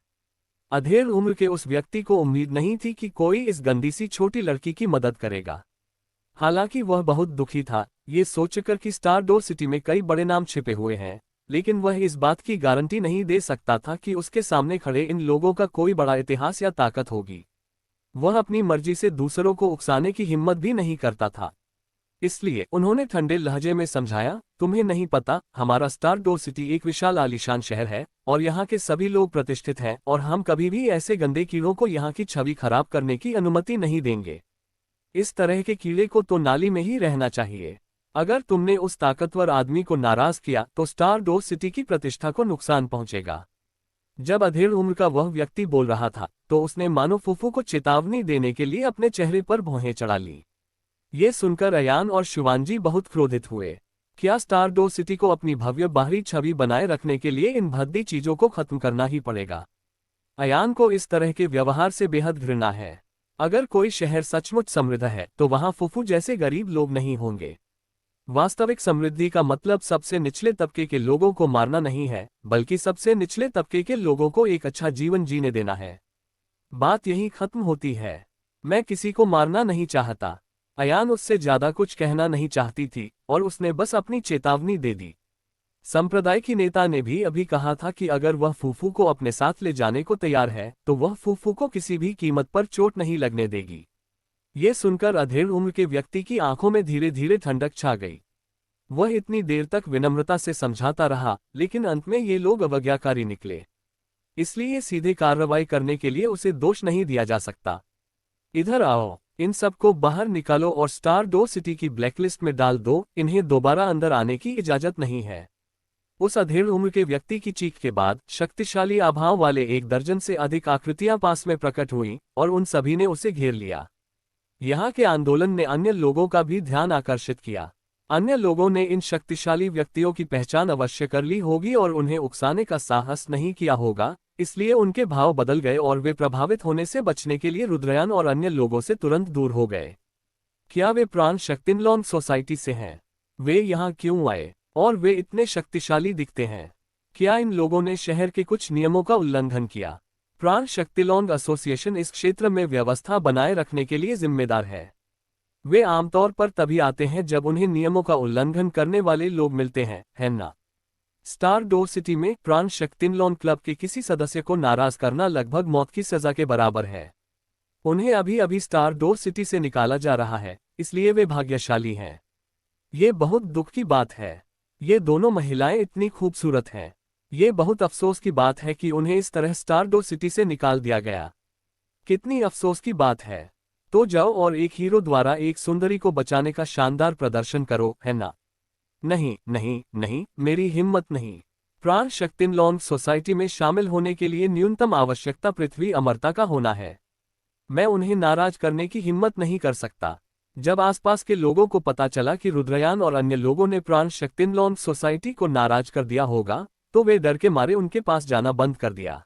अधेड़ उम्र के उस व्यक्ति को उम्मीद नहीं थी कि कोई इस गंदी सी छोटी लड़की की मदद करेगा। हालांकि वह बहुत दुखी था, ये सोचकर कि स्टारडोर सिटी में कई बड़े नाम छिपे हुए हैं, लेकिन वह इस बात की गारंटी नहीं दे सकता था कि उसके सामने खड़े इन लोगों का कोई बड़ा इतिहास या ताकत होगी। वह अपनी मर्जी से दूसरों को उकसाने की हिम्मत भी नहीं करता था। इसलिए उन्होंने ठंडे लहजे में समझाया, तुम्हें नहीं पता, हमारा स्टारडोर सिटी एक विशाल आलीशान शहर है और यहाँ के सभी लोग प्रतिष्ठित हैं और हम कभी भी ऐसे गंदे कीड़ों को यहाँ की छवि खराब करने की अनुमति नहीं देंगे। इस तरह के कीड़े को तो नाली में ही रहना चाहिए। अगर तुमने उस ताकतवर आदमी को नाराज किया तो स्टारडोर सिटी की प्रतिष्ठा को नुकसान पहुंचेगा। जब अधेड़ उम्र का वह व्यक्ति बोल रहा था तो उसने मानो फुफ्फू को चेतावनी देने के लिए अपने चेहरे पर भौहें चढ़ा ली। ये सुनकर अयान और शिवांजी बहुत क्रोधित हुए। क्या स्टारडोर सिटी को अपनी भव्य बाहरी छवि बनाए रखने के लिए इन भद्दी चीजों को खत्म करना ही पड़ेगा? अयान को इस तरह के व्यवहार से बेहद घृणा है। अगर कोई शहर सचमुच समृद्ध है तो वहां फुफ्फू जैसे गरीब लोग नहीं होंगे। वास्तविक समृद्धि का मतलब सबसे निचले तबके के लोगों को मारना नहीं है, बल्कि सबसे निचले तबके के लोगों को एक अच्छा जीवन जीने देना है। बात यही खत्म होती है। मैं किसी को मारना नहीं चाहता। अयान उससे ज्यादा कुछ कहना नहीं चाहती थी और उसने बस अपनी चेतावनी दे दी। संप्रदाय की नेता ने भी अभी कहा था कि अगर वह फुफ्फू को अपने साथ ले जाने को तैयार है तो वह फुफ्फू को किसी भी कीमत पर चोट नहीं लगने देगी। ये सुनकर अधेड़ उम्र के व्यक्ति की आंखों में धीरे धीरे ठंडक छा गई। वह इतनी देर तक विनम्रता से समझाता रहा, लेकिन अंत में ये लोग अवज्ञाकारी निकले। इसलिए सीधे कार्रवाई करने के लिए उसे दोष नहीं दिया जा सकता। इधर आओ, इन सबको बाहर निकालो और स्टारडोर सिटी की ब्लैकलिस्ट में डाल दो। इन्हें दोबारा अंदर आने की इजाजत नहीं है। उस अधेड़ उम्र के व्यक्ति की चीख के बाद शक्तिशाली आभाव वाले 1 दर्जन से अधिक आकृतियां पास में प्रकट हुईं और उन सभी ने उसे घेर लिया। यहाँ के आंदोलन ने अन्य लोगों का भी ध्यान आकर्षित किया। अन्य लोगों ने इन शक्तिशाली व्यक्तियों की पहचान अवश्य कर ली होगी और उन्हें उकसाने का साहस नहीं किया होगा, इसलिए उनके भाव बदल गए और वे प्रभावित होने से बचने के लिए रुद्रयान और अन्य लोगों से तुरंत दूर हो गए। क्या वे प्राण शक्तिनलॉन सोसाइटी से हैं? वे यहाँ क्यों आए? और वे इतने शक्तिशाली दिखते हैं। क्या इन लोगों ने शहर के कुछ नियमों का उल्लंघन किया? प्राण शक्तिलॉन एसोसिएशन इस क्षेत्र में व्यवस्था बनाए रखने के लिए जिम्मेदार है। वे आमतौर पर तभी आते हैं जब उन्हें नियमों का उल्लंघन करने वाले लोग मिलते हैं, है ना? स्टारडोर सिटी में प्राण शक्तिनलॉन क्लब के किसी सदस्य को नाराज करना लगभग मौत की सजा के बराबर है। उन्हें अभी अभी स्टारडोर सिटी से निकाला जा रहा है, इसलिए वे भाग्यशाली हैं। ये बहुत दुख की बात है। ये दोनों महिलाएं इतनी खूबसूरत हैं। ये बहुत अफसोस की बात है कि उन्हें इस तरह स्टारडोर सिटी से निकाल दिया गया। कितनी अफसोस की बात है। तो जाओ और एक हीरो द्वारा एक सुंदरी को बचाने का शानदार प्रदर्शन करो, है ना? नहीं नहीं नहीं, मेरी हिम्मत नहीं। प्राण शक्ति लॉन्ग सोसाइटी में शामिल होने के लिए न्यूनतम आवश्यकता पृथ्वी अमरता का होना है। मैं उन्हें नाराज करने की हिम्मत नहीं कर सकता। जब आसपास के लोगों को पता चला कि रुद्रयान और अन्य लोगों ने प्राण शक्ति लॉन्ग सोसाइटी को नाराज कर दिया होगा, तो वे डर के मारे उनके पास जाना बंद कर दिया।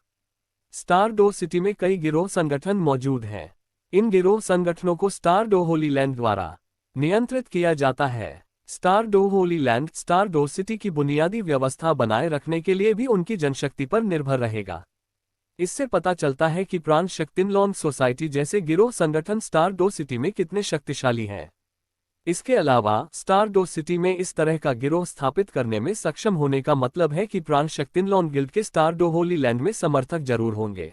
स्टारडो सिटी में कई गिरोह संगठन मौजूद हैं। इन गिरोह संगठनों को स्टारडो होली लैंड द्वारा नियंत्रित किया जाता है। स्टारडो होली लैंड स्टारडो सिटी की बुनियादी व्यवस्था बनाए रखने के लिए भी उनकी जनशक्ति पर निर्भर रहेगा। इससे पता चलता है कि प्राण शक्ति लॉन्ग सोसाइटी जैसे गिरोह संगठन स्टारडो सिटी में कितने शक्तिशाली हैं। इसके अलावा स्टारडो सिटी में इस तरह का गिरोह स्थापित करने में सक्षम होने का मतलब है कि प्राण शक्ति लॉन्ग गिल्ड के स्टारडो होली लैंड में समर्थक जरूर होंगे।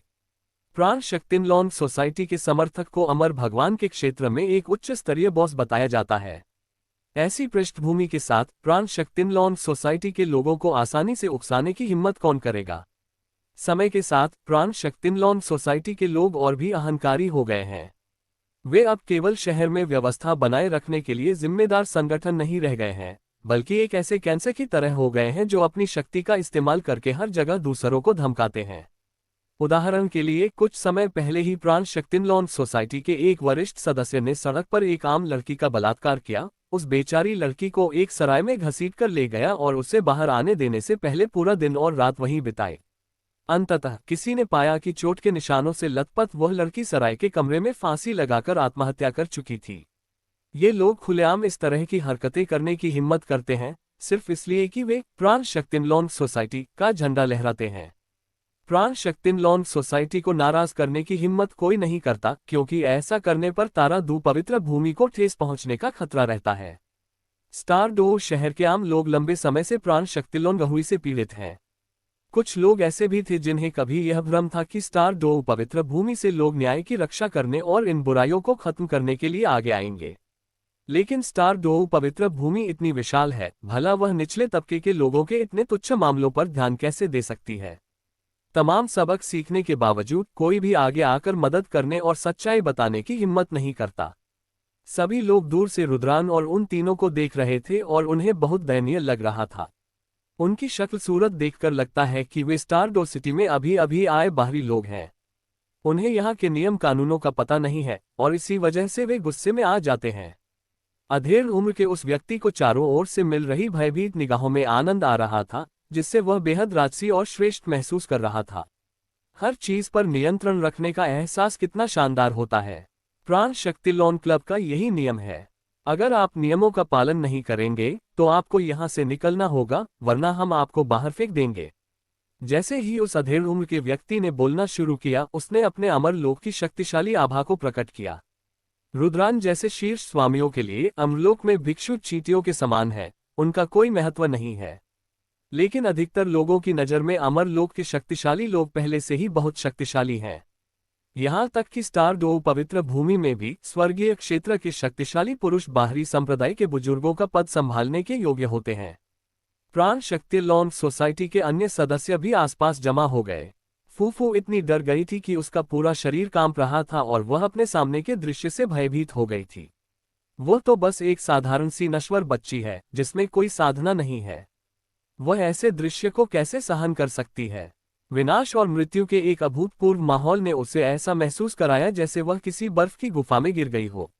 प्राण शक्ति लॉन्ग सोसाइटी के समर्थक को अमर भगवान के क्षेत्र में एक उच्च स्तरीय बॉस बताया जाता है। ऐसी पृष्ठभूमि के साथ प्राण शक्ति लॉन्ग सोसाइटी के लोगों को आसानी से उकसाने की हिम्मत कौन करेगा? समय के साथ प्राण शक्ति लॉन्ग सोसाइटी के लोग और भी अहंकारी हो गए हैं। वे अब केवल शहर में व्यवस्था बनाए रखने के लिए जिम्मेदार संगठन नहीं रह गए हैं, बल्कि एक ऐसे कैंसर की तरह हो गए हैं जो अपनी शक्ति का इस्तेमाल करके हर जगह दूसरों को धमकाते हैं। उदाहरण के लिए, कुछ समय पहले ही प्राण शक्ति लॉन्ग सोसाइटी के एक वरिष्ठ सदस्य ने सड़क पर एक आम लड़की का बलात्कार किया। उस बेचारी लड़की को एक सराय में घसीट कर ले गया और उसे बाहर आने देने से पहले पूरा दिन और रात वहीं बिताए। अंततः किसी ने पाया कि चोट के निशानों से लथपथ वह लड़की सराय के कमरे में फांसी लगाकर आत्महत्या कर चुकी थी। ये लोग खुलेआम इस तरह की हरकतें करने की हिम्मत करते हैं सिर्फ इसलिए कि वे प्राण शक्ति लॉन्ग सोसाइटी का झंडा लहराते हैं। प्राण शक्ति लॉन्ग सोसाइटी को नाराज करने की हिम्मत कोई नहीं करता, क्योंकि ऐसा करने पर तारा दू पवित्र भूमि को ठेस पहुंचने का खतरा रहता है। स्टारडो शहर के आम लोग लंबे समय से प्राण शक्ति लॉन्ग हुई से पीड़ित हैं। कुछ लोग ऐसे भी थे जिन्हें कभी यह भ्रम था कि स्टारडो पवित्र भूमि से लोग न्याय की रक्षा करने और इन बुराइयों को खत्म करने के लिए आगे आएंगे। लेकिन स्टारडो पवित्र भूमि इतनी विशाल है, भला वह निचले तबके के लोगों के इतने तुच्छ मामलों पर ध्यान कैसे दे सकती है? तमाम सबक सीखने के बावजूद कोई भी आगे आकर मदद करने और सच्चाई बताने की हिम्मत नहीं करता। सभी लोग दूर से रुद्रान और उन तीनों को देख रहे थे और उन्हें बहुत दयनीय लग रहा था। उनकी शक्ल सूरत देखकर लगता है कि वे स्टारडो सिटी में अभी अभी आए बाहरी लोग हैं। उन्हें यहाँ के नियम कानूनों का पता नहीं है और इसी वजह से वे गुस्से में आ जाते हैं। अधेड़ उम्र के उस व्यक्ति को चारों ओर से मिल रही भयभीत निगाहों में आनंद आ रहा था, जिससे वह बेहद राजसी और श्रेष्ठ महसूस कर रहा था। हर चीज पर नियंत्रण रखने का एहसास कितना शानदार होता है। प्राण शक्ति लॉन क्लब का यही नियम है। अगर आप नियमों का पालन नहीं करेंगे तो आपको यहां से निकलना होगा, वरना हम आपको बाहर फेंक देंगे। जैसे ही उस अधेड़ उम्र के व्यक्ति ने बोलना शुरू किया, उसने अपने अमर लोक की शक्तिशाली आभा को प्रकट किया। रुद्रान जैसे शीर्ष स्वामियों के लिए अमरलोक में भिक्षु चींटियों के समान है, उनका कोई महत्व नहीं है। लेकिन अधिकतर लोगों की नज़र में अमरलोक के शक्तिशाली लोग पहले से ही बहुत शक्तिशाली हैं। यहाँ तक कि स्टारडो पवित्र भूमि में भी स्वर्गीय क्षेत्र के शक्तिशाली पुरुष बाहरी संप्रदाय के बुजुर्गों का पद संभालने के योग्य होते हैं। प्राण शक्ति लॉन सोसाइटी के अन्य सदस्य भी आसपास जमा हो गए। फूफू इतनी डर गई थी कि उसका पूरा शरीर कांप रहा था और वह अपने सामने के दृश्य से भयभीत हो गई थी। वह तो बस एक साधारण सी नश्वर बच्ची है जिसमें कोई साधना नहीं है। वह ऐसे दृश्य को कैसे सहन कर सकती है? विनाश और मृत्यु के एक अभूतपूर्व माहौल ने उसे ऐसा महसूस कराया जैसे वह किसी बर्फ की गुफा में गिर गई हो।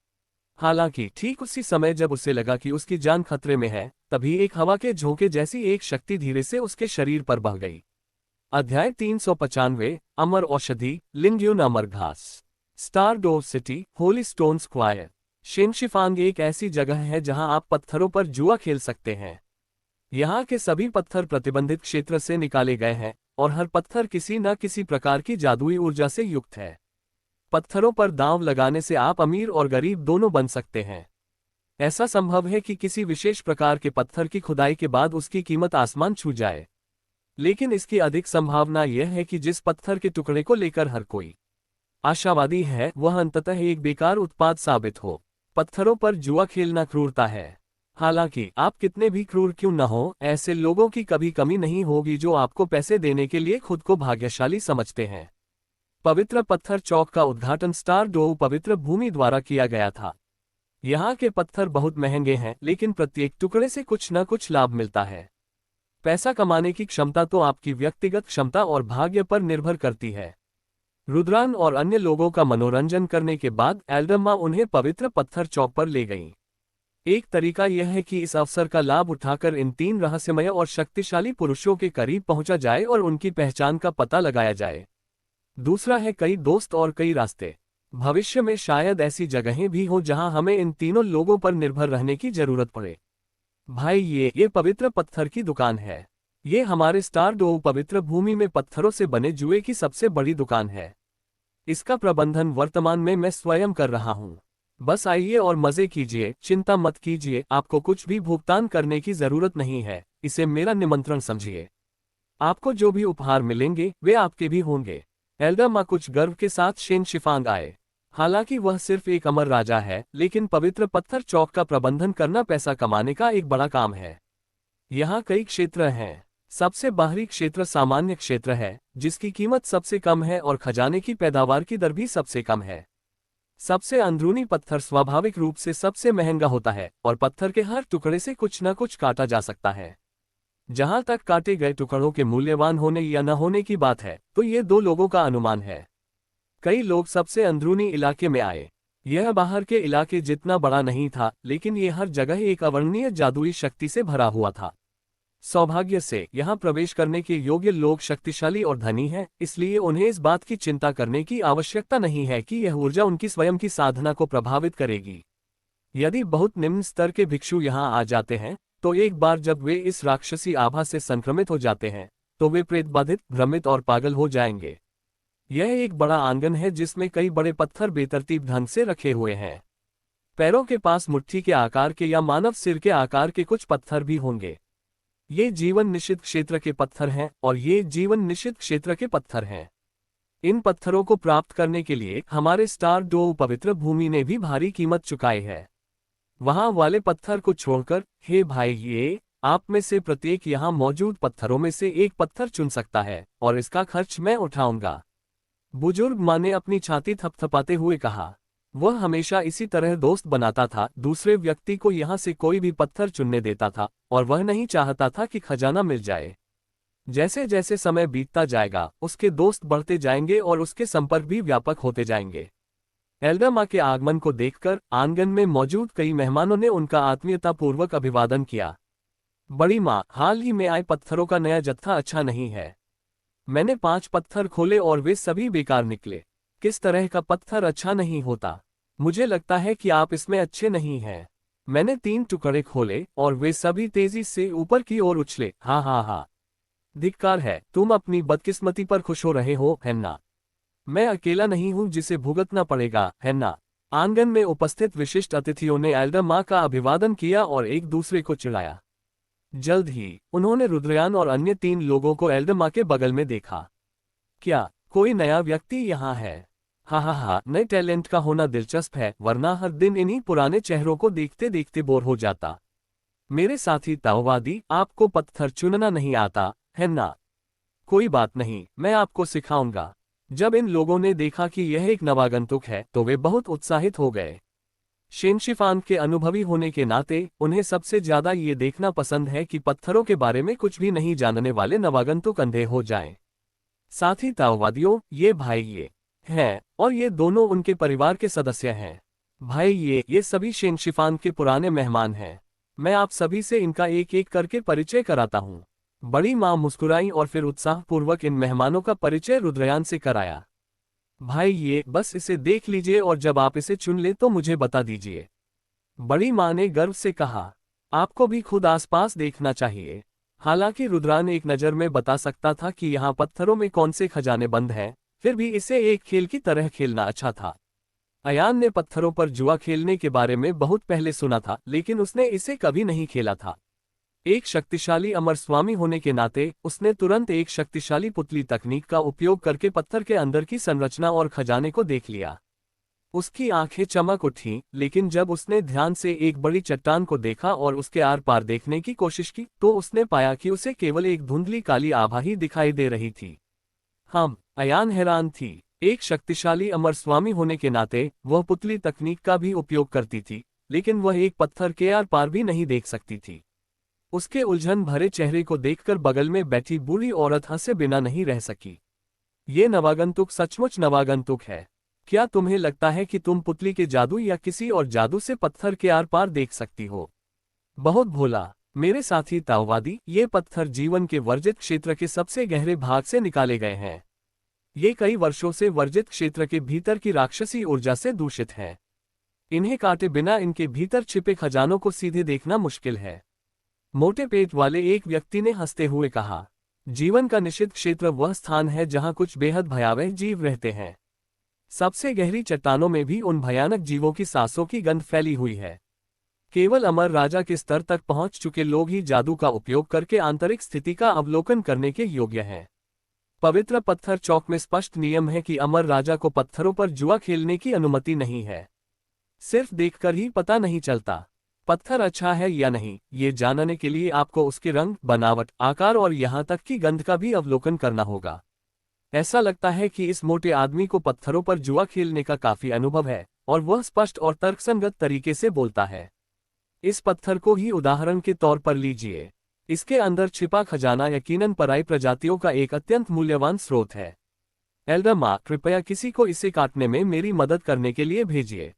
हालांकि ठीक उसी समय जब उसे लगा कि उसकी जान खतरे में है, तभी एक हवा के झोंके जैसी एक शक्ति धीरे से उसके शरीर पर बह गई। अध्याय 395 अमर औषधि लिंग्यून अमर घास। स्टारडो सिटी होली स्टोन स्क्वायर। शिनशिफांग एक ऐसी जगह है जहां आप पत्थरों पर जुआ खेल सकते हैं। यहाँ के सभी पत्थर प्रतिबंधित क्षेत्र से निकाले गए हैं और हर पत्थर किसी न किसी प्रकार की जादुई ऊर्जा से युक्त है। पत्थरों पर दांव लगाने से आप अमीर और गरीब दोनों बन सकते हैं। ऐसा संभव है कि किसी विशेष प्रकार के पत्थर की खुदाई के बाद उसकी कीमत आसमान छू जाए। लेकिन इसकी अधिक संभावना यह है कि जिस पत्थर के टुकड़े को लेकर हर कोई आशावादी है, वह अंततः एक बेकार उत्पाद साबित हो। पत्थरों पर जुआ खेलना क्रूरता है। हालांकि आप कितने भी क्रूर क्यों न हो, ऐसे लोगों की कभी कमी नहीं होगी जो आपको पैसे देने के लिए खुद को भाग्यशाली समझते हैं। पवित्र पत्थर चौक का उद्घाटन स्टार डोव पवित्र भूमि द्वारा किया गया था। यहाँ के पत्थर बहुत महंगे हैं, लेकिन प्रत्येक टुकड़े से कुछ न कुछ लाभ मिलता है। पैसा कमाने की क्षमता तो आपकी व्यक्तिगत क्षमता और भाग्य पर निर्भर करती है। रुद्रान और अन्य लोगों का मनोरंजन करने के बाद एल्डम्मा उन्हें पवित्र पत्थर चौक पर ले गईं। एक तरीका यह है कि इस अवसर का लाभ उठाकर इन 3 रहस्यमय और शक्तिशाली पुरुषों के करीब पहुंचा जाए और उनकी पहचान का पता लगाया जाए। दूसरा है कई दोस्त और कई रास्ते। भविष्य में शायद ऐसी जगहें भी हों जहां हमें इन तीनों लोगों पर निर्भर रहने की जरूरत पड़े। भाई ये पवित्र पत्थर की दुकान है। ये हमारे स्टार डोव पवित्र भूमि में पत्थरों से बने जुए की सबसे बड़ी दुकान है। इसका प्रबंधन वर्तमान में मैं स्वयं कर रहा हूँ। बस आइए और मजे कीजिए, चिंता मत कीजिए, आपको कुछ भी भुगतान करने की जरूरत नहीं है। इसे मेरा निमंत्रण समझिए। आपको जो भी उपहार मिलेंगे वे आपके भी होंगे। एल्डम्मा कुछ गर्व के साथ शेन शिफांग आए। हालांकि वह सिर्फ एक अमर राजा है, लेकिन पवित्र पत्थर चौक का प्रबंधन करना पैसा कमाने का एक बड़ा काम है। यहाँ कई क्षेत्र हैं। सबसे बाहरी क्षेत्र सामान्य क्षेत्र है, जिसकी कीमत सबसे कम है और खजाने की पैदावार की दर भी सबसे कम है। सबसे अंदरूनी पत्थर स्वाभाविक रूप से सबसे महंगा होता है और पत्थर के हर टुकड़े से कुछ न कुछ काटा जा सकता है। जहां तक काटे गए टुकड़ों के मूल्यवान होने या न होने की बात है, तो ये 2 लोगों का अनुमान है। कई लोग सबसे अंदरूनी इलाके में आए। यह बाहर के इलाके जितना बड़ा नहीं था, लेकिन ये हर जगह एक अवर्णनीय जादुई शक्ति से भरा हुआ था। सौभाग्य से यहाँ प्रवेश करने के योग्य लोग शक्तिशाली और धनी हैं, इसलिए उन्हें इस बात की चिंता करने की आवश्यकता नहीं है कि यह ऊर्जा उनकी स्वयं की साधना को प्रभावित करेगी। यदि बहुत निम्न स्तर के भिक्षु यहाँ आ जाते हैं, तो एक बार जब वे इस राक्षसी आभा से संक्रमित हो जाते हैं, तो वे प्रेतबाधित, भ्रमित और पागल हो जाएंगे। यह एक बड़ा आंगन है जिसमें कई बड़े पत्थर बेतरतीब ढंग से रखे हुए हैं। पैरों के पास मुट्ठी के आकार के या मानव सिर के आकार के कुछ पत्थर भी होंगे। ये जीवन निषिद्ध क्षेत्र के पत्थर हैं और ये जीवन निषिद्ध क्षेत्र के पत्थर हैं। इन पत्थरों को प्राप्त करने के लिए हमारे स्टार डोव पवित्र भूमि ने भी भारी कीमत चुकाई है। वहां वाले पत्थर को छोड़कर, हे भाई, ये आप में से प्रत्येक यहाँ मौजूद पत्थरों में से एक पत्थर चुन सकता है और इसका खर्च मैं उठाऊंगा। बुजुर्ग माँ ने अपनी छाती थपथपाते हुए कहा। वह हमेशा इसी तरह दोस्त बनाता था, दूसरे व्यक्ति को यहाँ से कोई भी पत्थर चुनने देता था और वह नहीं चाहता था कि खजाना मिल जाए। जैसे जैसे समय बीतता जाएगा, उसके दोस्त बढ़ते जाएंगे और उसके संपर्क भी व्यापक होते जाएंगे। एल्डम्मा के आगमन को देखकर आंगन में मौजूद कई मेहमानों ने उनका आत्मीयतापूर्वक अभिवादन किया। बड़ी माँ, हाल ही में आए पत्थरों का नया जत्था अच्छा नहीं है। मैंने 5 पत्थर खोले और वे सभी बेकार निकले। किस तरह का पत्थर अच्छा नहीं होता? मुझे लगता है कि आप इसमें अच्छे नहीं हैं। मैंने 3 टुकड़े खोले और वे सभी तेजी से ऊपर की ओर उछले। हाँ हाँ हाँ, धिक्कार है, तुम अपनी बदकिस्मती पर खुश हो रहे हो, है ना? मैं अकेला नहीं हूं जिसे भुगतना पड़ेगा, है ना? आंगन में उपस्थित विशिष्ट अतिथियों ने एल्डम्मा का अभिवादन किया और एक दूसरे को चिढ़ाया। जल्द ही उन्होंने रुद्रयान और अन्य 3 लोगों को एल्डम्मा के बगल में देखा। क्या कोई नया व्यक्ति यहाँ है? हाँ हाँ हाँ, नए टैलेंट का होना दिलचस्प है, वरना हर दिन इन्हीं पुराने चेहरों को देखते देखते बोर हो जाता। मेरे साथी ताओवादी, आपको पत्थर चुनना नहीं आता, है ना? कोई बात नहीं, मैं आपको सिखाऊंगा। जब इन लोगों ने देखा कि यह एक नवागंतुक है, तो वे बहुत उत्साहित हो गए। शेनशिफान के अनुभवी होने के नाते उन्हें सबसे ज्यादा ये देखना पसंद है कि पत्थरों के बारे में कुछ भी नहीं जानने वाले नवागंतुक अंधे हो जाएं। साथ ही ताओवादियों, ये भाई ये हैं और ये दोनों उनके परिवार के सदस्य हैं। भाई ये सभी शेनशिफान के पुराने मेहमान हैं। मैं आप सभी से इनका एक एक करके परिचय कराता हूँ। बड़ी माँ मुस्कुराई और फिर उत्साहपूर्वक इन मेहमानों का परिचय रुद्रयान से कराया। भाई ये बस इसे देख लीजिए और जब आप इसे चुन ले तो मुझे बता दीजिए। बड़ी माँ ने गर्व से कहा। आपको भी खुद आसपास देखना चाहिए। हालांकि रुद्रान एक नज़र में बता सकता था कि यहाँ पत्थरों में कौन से खजाने बंद हैं, फिर भी इसे एक खेल की तरह खेलना अच्छा था। अयान ने पत्थरों पर जुआ खेलने के बारे में बहुत पहले सुना था, लेकिन उसने इसे कभी नहीं खेला था। एक शक्तिशाली अमर स्वामी होने के नाते उसने तुरंत एक शक्तिशाली पुतली तकनीक का उपयोग करके पत्थर के अंदर की संरचना और खजाने को देख लिया। उसकी आंखें चमक उठीं, लेकिन जब उसने ध्यान से एक बड़ी चट्टान को देखा और उसके आर पार देखने की कोशिश की, तो उसने पाया कि उसे केवल एक धुंधली काली आभा ही दिखाई दे रही थी। अयान हैरान थी। एक शक्तिशाली अमर स्वामी होने के नाते वह पुतली तकनीक का भी उपयोग करती थी, लेकिन वह एक पत्थर के आर पार भी नहीं देख सकती थी। उसके उलझन भरे चेहरे को देखकर बगल में बैठी बूढ़ी औरत हंसे बिना नहीं रह सकी। ये नवागंतुक सचमुच नवागंतुक है। क्या तुम्हें लगता है कि तुम पुतली के जादू या किसी और जादू से पत्थर के आर पार देख सकती हो? बहुत भोला। मेरे साथी ताओवादी, ये पत्थर जीवन के वर्जित क्षेत्र के सबसे गहरे भाग से निकाले गए हैं। ये कई वर्षों से वर्जित क्षेत्र के भीतर की राक्षसी ऊर्जा से दूषित हैं। इन्हें काटे बिना इनके भीतर छिपे खजानों को सीधे देखना मुश्किल है। मोटे पेट वाले एक व्यक्ति ने हंसते हुए कहा, जीवन का निषिद्ध क्षेत्र वह स्थान है जहां कुछ बेहद भयावह जीव रहते हैं। सबसे गहरी चट्टानों में भी उन भयानक जीवों की सांसों की गंध फैली हुई है। केवल अमर राजा के स्तर तक पहुंच चुके लोग ही जादू का उपयोग करके आंतरिक स्थिति का अवलोकन करने के योग्य हैं। पवित्र पत्थर चौक में स्पष्ट नियम है कि अमर राजा को पत्थरों पर जुआ खेलने की अनुमति नहीं है। सिर्फ देखकर ही पता नहीं चलता पत्थर अच्छा है या नहीं, ये जानने के लिए आपको उसके रंग, बनावट, आकार और यहाँ तक कि गंध का भी अवलोकन करना होगा। ऐसा लगता है कि इस मोटे आदमी को पत्थरों पर जुआ खेलने का काफी अनुभव है और वह स्पष्ट और तर्कसंगत तरीके से बोलता है। इस पत्थर को ही उदाहरण के तौर पर लीजिए। इसके अंदर छिपा खजाना यकीनन पराई प्रजातियों का एक अत्यंत मूल्यवान स्रोत है। एल्डर माँ, कृपया किसी को इसे काटने में मेरी मदद करने के लिए भेजिए।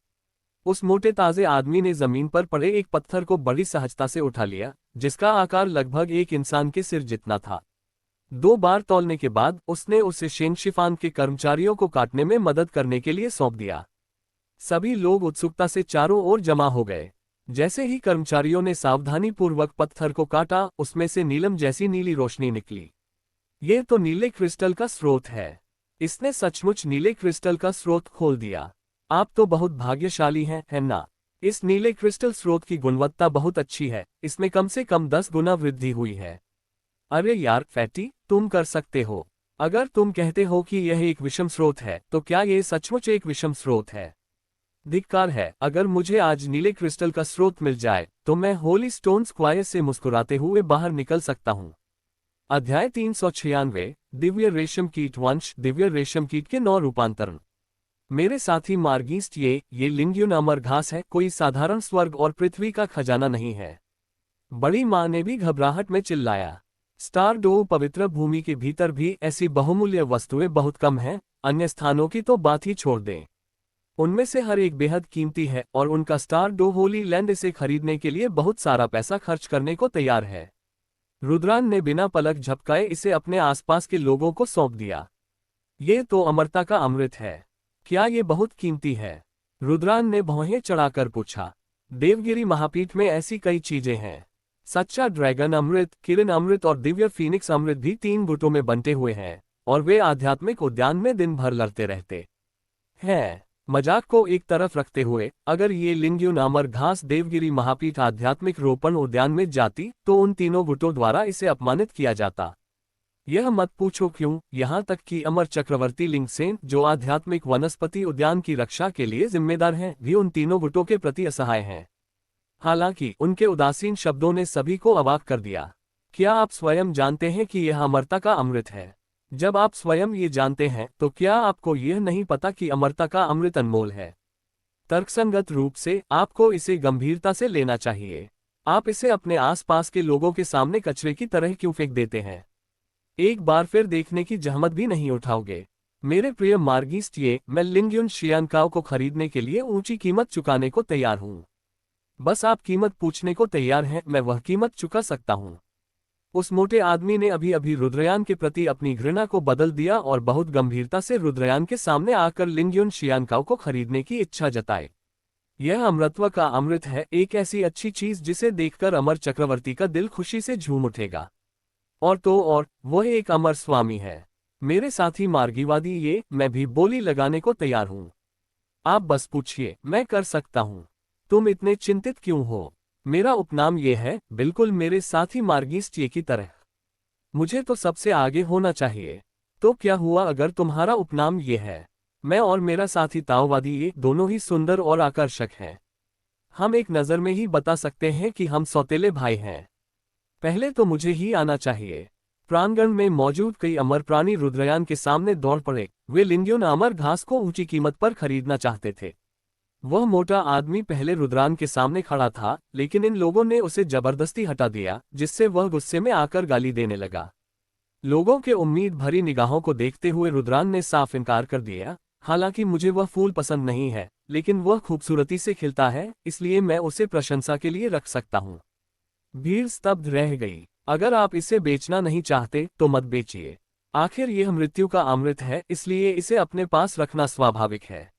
उस मोटे ताजे आदमी ने जमीन पर पड़े एक पत्थर को बड़ी सहजता से उठा लिया, जिसका आकार लगभग एक इंसान के सिर जितना था। 2 बार तौलने के बाद उसने उसे शेनशिफान के कर्मचारियों को काटने में मदद करने के लिए सौंप दिया। सभी लोग उत्सुकता से चारों ओर जमा हो गए। जैसे ही कर्मचारियों ने सावधानीपूर्वक पत्थर को काटा, उसमें से नीलम जैसी नीली रोशनी निकली। ये तो नीले क्रिस्टल का स्रोत है। इसने सचमुच नीले क्रिस्टल का स्रोत खोल दिया। आप तो बहुत भाग्यशाली हैं, है ना? इस नीले क्रिस्टल स्रोत की गुणवत्ता बहुत अच्छी है। इसमें कम से कम 10 गुना वृद्धि हुई है। अरे यार फैटी, तुम कर सकते हो। अगर तुम कहते हो कि यह एक विषम स्रोत है, तो क्या यह सचमुच एक विषम स्रोत है? धिक्कार है। अगर मुझे आज नीले क्रिस्टल का स्रोत मिल जाए तो मैं होली स्टोन स्क्वायर से मुस्कुराते हुए बाहर निकल सकता हूँ। अध्याय 396, दिव्य रेशम कीट वंश। दिव्य रेशम कीट के 9 रूपांतरण। मेरे साथी मार्गिस्ट, ये लिंग्यून अमर घास है, कोई साधारण स्वर्ग और पृथ्वी का खजाना नहीं है। बड़ी माँ ने भी घबराहट में चिल्लाया। स्टार डोव पवित्र भूमि के भीतर भी ऐसी बहुमूल्य वस्तुएं बहुत कम हैं, अन्य स्थानों की तो बात ही छोड़ दें। उनमें से हर एक बेहद कीमती है और उनका स्टार डो होली लैंड इसे खरीदने के लिए बहुत सारा पैसा खर्च करने को तैयार है। रुद्रान ने बिना पलक झपकाए इसे अपने आसपास के लोगों को सौंप दिया। ये तो अमरता का अमृत है। क्या ये बहुत कीमती है? रुद्रान ने भौहें चढ़ाकर पूछा। देवगिरी महापीठ में ऐसी कई चीजें हैं। सच्चा ड्रैगन अमृत, किरण अमृत और दिव्य फीनिक्स अमृत भी 3 गुटों में बंटे हुए हैं और वे आध्यात्मिक उद्यान में दिन भर लड़ते रहते हैं। मजाक को एक तरफ रखते हुए, अगर ये लिंग्यून अमर घास देवगिरी महापीठ आध्यात्मिक रोपण उद्यान में जाती तो उन तीनों गुटों द्वारा इसे अपमानित किया जाता। यह मत पूछो क्यों, यहाँ तक कि अमर चक्रवर्ती लिंगसेन, जो आध्यात्मिक वनस्पति उद्यान की रक्षा के लिए जिम्मेदार हैं, भी उन तीनों गुटों के प्रति असहाय हैं। हालांकि उनके उदासीन शब्दों ने सभी को अवाक कर दिया। क्या आप स्वयं जानते हैं कि यह अमरता का अमृत है? जब आप स्वयं ये जानते हैं तो क्या आपको यह नहीं पता कि अमरता का अमृत अनमोल है? तर्कसंगत रूप से आपको इसे गंभीरता से लेना चाहिए। आप इसे अपने आसपास के लोगों के सामने कचरे की तरह क्यों फेंक देते हैं? एक बार फिर देखने की जहमत भी नहीं उठाओगे? मेरे प्रिय मार्गिस्ट, मैं लिंग्यून शियानकाओ को खरीदने के लिए ऊंची कीमत चुकाने को तैयार हूं। बस आप कीमत पूछने को तैयार हैं, मैं वह कीमत चुका सकता हूं। उस मोटे आदमी ने अभी अभी रुद्रयान के प्रति अपनी घृणा को बदल दिया और बहुत गंभीरता से रुद्रयान के सामने आकर लिंग्यून शियानकाओ को खरीदने की इच्छा जताई। यह अमृतत्व का अमृत है, एक ऐसी अच्छी चीज जिसे देखकर अमर चक्रवर्ती का दिल खुशी से झूम उठेगा। और तो और, वह एक अमर स्वामी है। मेरे साथी मार्गीवादी, मैं भी बोली लगाने को तैयार हूं। आप बस पूछिए, मैं कर सकता हूं। तुम इतने चिंतित क्यों हो? मेरा उपनाम ये है, बिल्कुल मेरे साथी मार्गिस्ट की तरह। मुझे तो सबसे आगे होना चाहिए। तो क्या हुआ अगर तुम्हारा उपनाम ये है? मैं और मेरा साथी ताओवादी दोनों ही सुंदर और आकर्षक हैं। हम एक नज़र में ही बता सकते हैं कि हम सौतेले भाई हैं। पहले तो मुझे ही आना चाहिए। प्रांगण में मौजूद कई अमर प्राणी रुद्रयान के सामने दौड़ पड़े। वे लिंग्युन अमर घास को ऊंची कीमत पर खरीदना चाहते थे। वह मोटा आदमी पहले रुद्रान के सामने खड़ा था, लेकिन इन लोगों ने उसे जबरदस्ती हटा दिया, जिससे वह गुस्से में आकर गाली देने लगा। लोगों के उम्मीद भरी निगाहों को देखते हुए रुद्रान ने साफ इनकार कर दिया, हालांकि मुझे वह फूल पसंद नहीं है, लेकिन वह खूबसूरती से खिलता है, इसलिए मैं उसे प्रशंसा के लिए रख सकता हूँ। भीड़ स्तब्ध रह गई। अगर आप इसे बेचना नहीं चाहते तो मत बेचिए। आखिर यह मृत्यु का अमृत है, इसलिए इसे अपने पास रखना स्वाभाविक है।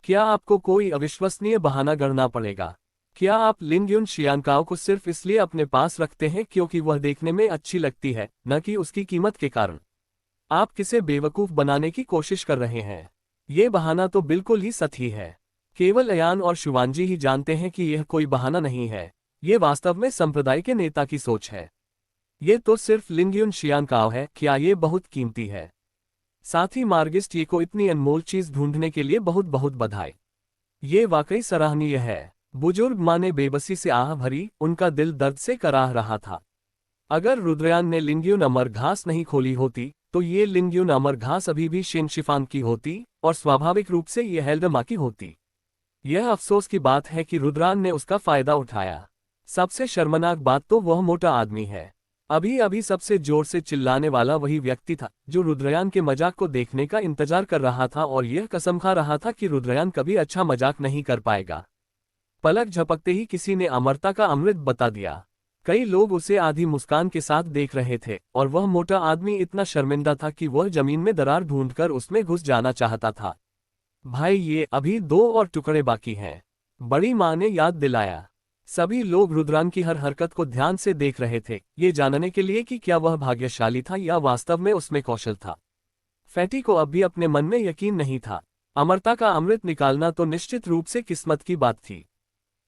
क्या आपको कोई अविश्वसनीय बहाना गढ़ना पड़ेगा? क्या आप लिंग्युन शियानकाओ को सिर्फ इसलिए अपने पास रखते हैं क्योंकि वह देखने में अच्छी लगती है, न कि उसकी कीमत के कारण? आप किसे बेवकूफ बनाने की कोशिश कर रहे हैं? ये बहाना तो बिल्कुल ही सही है। केवल अयान और शुवांजी ही जानते हैं कि यह कोई बहाना नहीं है, ये वास्तव में संप्रदाय के नेता की सोच है। ये तो सिर्फ लिंग्युन शियानकाओ है। क्या ये बहुत कीमती है? साथ ही मार्गिस्ट ये को इतनी अनमोल चीज ढूंढने के लिए बहुत बहुत बधाई। ये वाकई सराहनीय है। बुजुर्ग माँ ने बेबसी से आह भरी, उनका दिल दर्द से कराह रहा था। अगर रुद्रयान ने लिंग्युन अमर घास नहीं खोली होती तो ये लिंग्युन अमर घास अभी भी शिनशिफान की होती और स्वाभाविक रूप से ये हेल्डमा की होती। यह अफसोस की बात है कि रुद्रान ने उसका फायदा उठाया। सबसे शर्मनाक बात तो वह मोटा आदमी है। अभी अभी सबसे जोर से चिल्लाने वाला वही व्यक्ति था जो रुद्रयान के मजाक को देखने का इंतजार कर रहा था और यह कसम खा रहा था कि रुद्रयान कभी अच्छा मजाक नहीं कर पाएगा। पलक झपकते ही किसी ने अमरता का अमृत बता दिया। कई लोग उसे आधी मुस्कान के साथ देख रहे थे और वह मोटा आदमी इतना शर्मिंदा था कि वह जमीन में दरार ढूंढकर उसमें घुस जाना चाहता था। भाई, ये अभी 2 और टुकड़े बाकी हैं, बड़ी माँ ने याद दिलाया। सभी लोग रुद्रान की हर हरकत को ध्यान से देख रहे थे, ये जानने के लिए कि क्या वह भाग्यशाली था या वास्तव में उसमें कौशल था। फैटी को अब भी अपने मन में यकीन नहीं था। अमरता का अमृत निकालना तो निश्चित रूप से किस्मत की बात थी।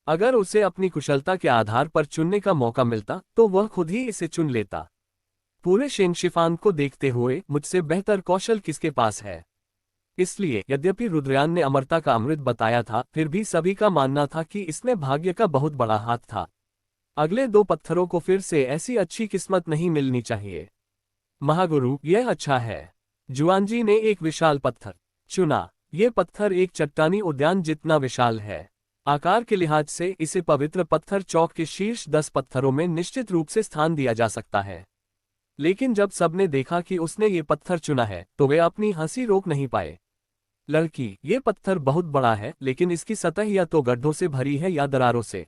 अगर उसे अपनी कुशलता के आधार पर चुनने का मौका मिलता तो वह खुद ही इसे चुन लेता। पूरे शिनशिफान को देखते हुए मुझसे बेहतर कौशल किसके पास है? इसलिए यद्यपि रुद्रयान ने अमरता का अमृत बताया था, फिर भी सभी का मानना था कि इसमें भाग्य का बहुत बड़ा हाथ था। अगले 2 पत्थरों को फिर से ऐसी अच्छी किस्मत नहीं मिलनी चाहिए। महागुरु, यह अच्छा है। जुआनजी ने एक विशाल पत्थर चुना। यह पत्थर एक चट्टानी उद्यान जितना विशाल है। आकार के लिहाज से इसे पवित्र पत्थर चौक के शीर्ष 10 पत्थरों में निश्चित रूप से स्थान दिया जा सकता है। लेकिन जब सबने देखा कि उसने ये पत्थर चुना है तो वे अपनी हंसी रोक नहीं पाए। लड़की, ये पत्थर बहुत बड़ा है, लेकिन इसकी सतह या तो गड्ढों से भरी है या दरारों से।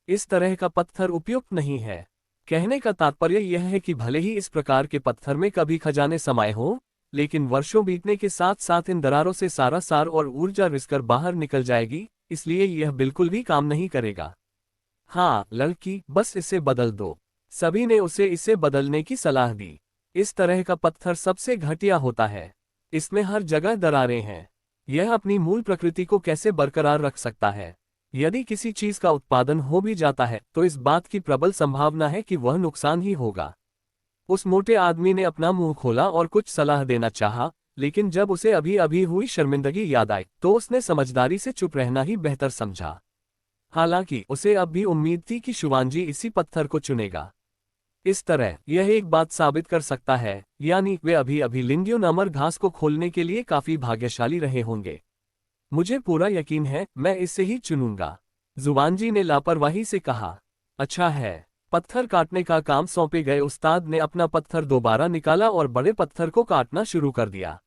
इस तरह का पत्थर उपयुक्त नहीं है। कहने का तात्पर्य यह है कि भले ही इस प्रकार के पत्थर में कभी खजाने समाये हों, लेकिन वर्षों बीतने के साथ साथ इन दरारों से सारा सार और ऊर्जा रिसकर बाहर निकल जाएगी, इसलिए यह बिल्कुल भी काम नहीं करेगा। हाँ लड़की, बस इसे बदल दो। सभी ने उसे इसे बदलने की सलाह दी। इस तरह का पत्थर सबसे घटिया होता है। इसमें हर जगह दरारें हैं। यह अपनी मूल प्रकृति को कैसे बरकरार रख सकता है? यदि किसी चीज का उत्पादन हो भी जाता है तो इस बात की प्रबल संभावना है कि वह नुकसान ही होगा। उस मोटे आदमी ने अपना मुंह खोला और कुछ सलाह देना चाहा, लेकिन जब उसे अभी अभी हुई शर्मिंदगी याद आई तो उसने समझदारी से चुप रहना ही बेहतर समझा। हालांकि उसे अब भी उम्मीद थी कि शुवांजी इसी पत्थर को चुनेगा। इस तरह यह एक बात साबित कर सकता है, यानी वे अभी अभी लिंग्युन अमर घास को खोलने के लिए काफी भाग्यशाली रहे होंगे। मुझे पूरा यकीन है, मैं इसे ही चुनूंगा। जुबानजी ने लापरवाही से कहा। अच्छा है। पत्थर काटने का काम सौंपे गए उस्ताद ने अपना पत्थर दोबारा निकाला और बड़े पत्थर को काटना शुरू कर दिया।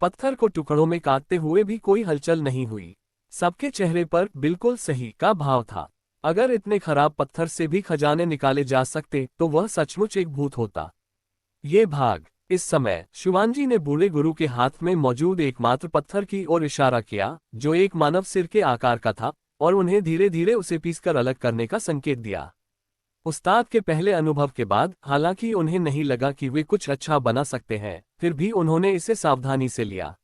पत्थर को टुकड़ों में काटते हुए भी कोई हलचल नहीं हुई। सबके चेहरे पर बिल्कुल सही का भाव था। अगर इतने खराब पत्थर से भी खजाने निकाले जा सकते तो वह सचमुच एक भूत होता। ये भाग। इस समय शुवांजी ने बूढ़े गुरु के हाथ में मौजूद एकमात्र पत्थर की ओर इशारा किया, जो एक मानव सिर के आकार का था, और उन्हें धीरे धीरे उसे पीसकर अलग करने का संकेत दिया। उस्ताद के पहले अनुभव के बाद हालांकि उन्हें नहीं लगा कि वे कुछ अच्छा बना सकते हैं, फिर भी उन्होंने इसे सावधानी से लिया।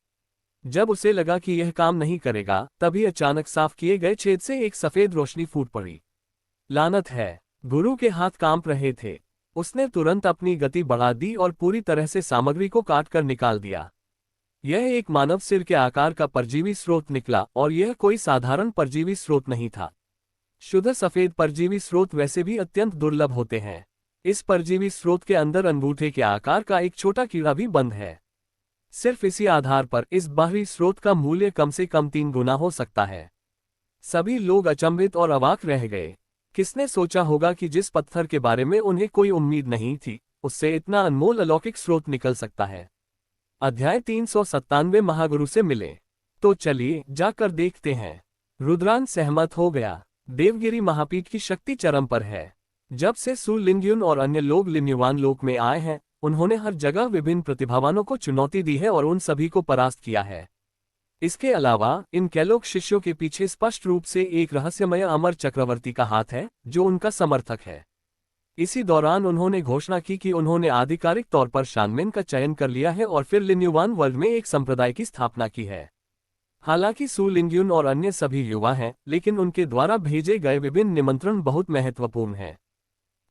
जब उसे लगा कि यह काम नहीं करेगा, तभी अचानक साफ किए गए छेद से एक सफेद रोशनी फूट पड़ी। लानत है। गुरु के हाथ कांप रहे थे। उसने तुरंत अपनी गति बढ़ा दी और पूरी तरह से सामग्री को काटकर निकाल दिया। यह एक मानव सिर के आकार का परजीवी स्रोत निकला, और यह कोई साधारण परजीवी स्रोत नहीं था। शुद्ध सफेद परजीवी स्रोत वैसे भी अत्यंत दुर्लभ होते हैं। इस परजीवी स्रोत के अंदर अंगूठे के आकार का एक छोटा कीड़ा भी बंद है। सिर्फ इसी आधार पर इस बाहरी स्रोत का मूल्य कम से कम 3 गुना हो सकता है। सभी लोग अचंभित और अवाक रह गए। किसने सोचा होगा कि जिस पत्थर के बारे में उन्हें कोई उम्मीद नहीं थी, उससे इतना अनमोल अलौकिक स्रोत निकल सकता है। अध्याय 397 महागुरु से मिले। तो चलिए जाकर देखते हैं। रुद्रान सहमत हो गया। देवगिरी महापीठ की शक्ति चरम पर है। जब से सु लिंग्युन और अन्य लोग लिन्युवान लोक में आए हैं, उन्होंने हर जगह विभिन्न प्रतिभावानों को चुनौती दी है और उन सभी को परास्त किया है। इसके अलावा इन कैलोक शिष्यों के पीछे स्पष्ट रूप से एक रहस्यमय अमर चक्रवर्ती का हाथ है, जो उनका समर्थक है। इसी दौरान उन्होंने घोषणा की कि उन्होंने आधिकारिक तौर पर शानमेन का चयन कर लिया है और फिर लिन्युवान वर्ल्ड में एक संप्रदाय की स्थापना की है। हालांकि सु लिंग्युन और अन्य सभी युवा हैं, लेकिन उनके द्वारा भेजे गए विभिन्न निमंत्रण बहुत महत्वपूर्ण हैं।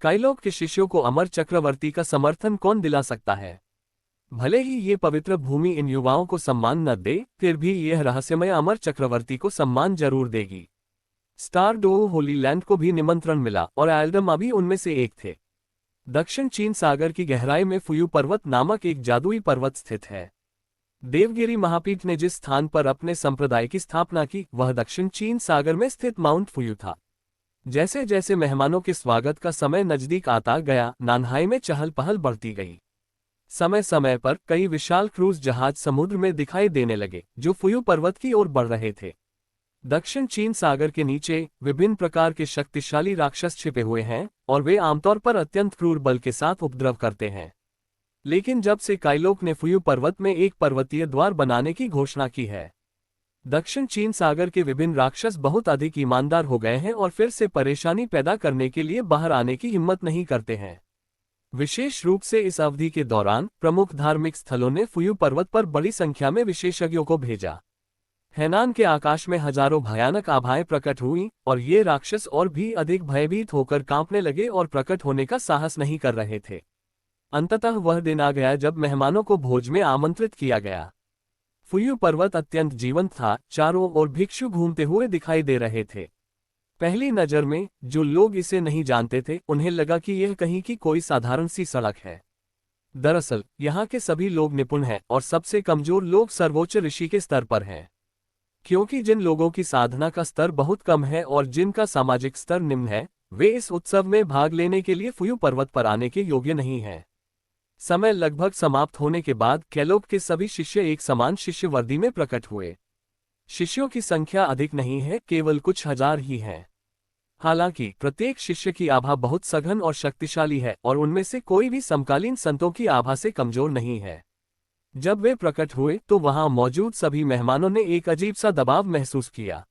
काइलोक के शिष्यों को अमर चक्रवर्ती का समर्थन कौन दिला सकता है? भले ही ये पवित्र भूमि इन युवाओं को सम्मान न दे, फिर भी यह रहस्यमय अमर चक्रवर्ती को सम्मान जरूर देगी। स्टार डो होली लैंड को भी निमंत्रण मिला और एल्डमा भी उनमें से एक थे। दक्षिण चीन सागर की गहराई में फुयू पर्वत नामक एक जादुई पर्वत स्थित है। देवगिरी महापीठ ने जिस स्थान पर अपने संप्रदाय की स्थापना की, वह दक्षिण चीन सागर में स्थित माउंट फुयू था। जैसे जैसे मेहमानों के स्वागत का समय नजदीक आता गया, नानहाई में चहल पहल बढ़ती गई। समय समय पर कई विशाल क्रूज जहाज समुद्र में दिखाई देने लगे, जो फुयू पर्वत की ओर बढ़ रहे थे। दक्षिण चीन सागर के नीचे विभिन्न प्रकार के शक्तिशाली राक्षस छिपे हुए हैं और वे आमतौर पर अत्यंत क्रूर बल के साथ उपद्रव करते हैं। लेकिन जब से काइलोक ने फुयू पर्वत में एक पर्वतीय द्वार बनाने की घोषणा की है, दक्षिण चीन सागर के विभिन्न राक्षस बहुत अधिक ईमानदार हो गए हैं और फिर से परेशानी पैदा करने के लिए बाहर आने की हिम्मत नहीं करते हैं। विशेष रूप से इस अवधि के दौरान प्रमुख धार्मिक स्थलों ने फुयू पर्वत पर बड़ी संख्या में विशेषज्ञों को भेजा। हैनान के आकाश में हजारों भयानक आभाएं प्रकट हुई और ये राक्षस और भी अधिक भयभीत होकर कांपने लगे और प्रकट होने का साहस नहीं कर रहे थे। अंततः वह दिन आ गया जब मेहमानों को भोज में आमंत्रित किया गया। फुयू पर्वत अत्यंत जीवंत था, चारों ओर भिक्षु घूमते हुए दिखाई दे रहे थे। पहली नजर में जो लोग इसे नहीं जानते थे, उन्हें लगा कि यह कहीं की कोई साधारण सी सड़क है। दरअसल यहाँ के सभी लोग निपुण हैं और सबसे कमजोर लोग सर्वोच्च ऋषि के स्तर पर हैं। क्योंकि जिन लोगों की साधना का स्तर बहुत कम है और जिनका सामाजिक स्तर निम्न है, वे इस उत्सव में भाग लेने के लिए फुयू पर्वत पर आने के योग्य नहीं हैं। समय लगभग समाप्त होने के बाद कैलोक के सभी शिष्य एक समान शिष्य वर्दी में प्रकट हुए। शिष्यों की संख्या अधिक नहीं है, केवल कुछ हजार ही हैं। हालांकि प्रत्येक शिष्य की आभा बहुत सघन और शक्तिशाली है और उनमें से कोई भी समकालीन संतों की आभा से कमजोर नहीं है। जब वे प्रकट हुए तो वहां मौजूद सभी मेहमानों ने एक अजीब सा दबाव महसूस किया।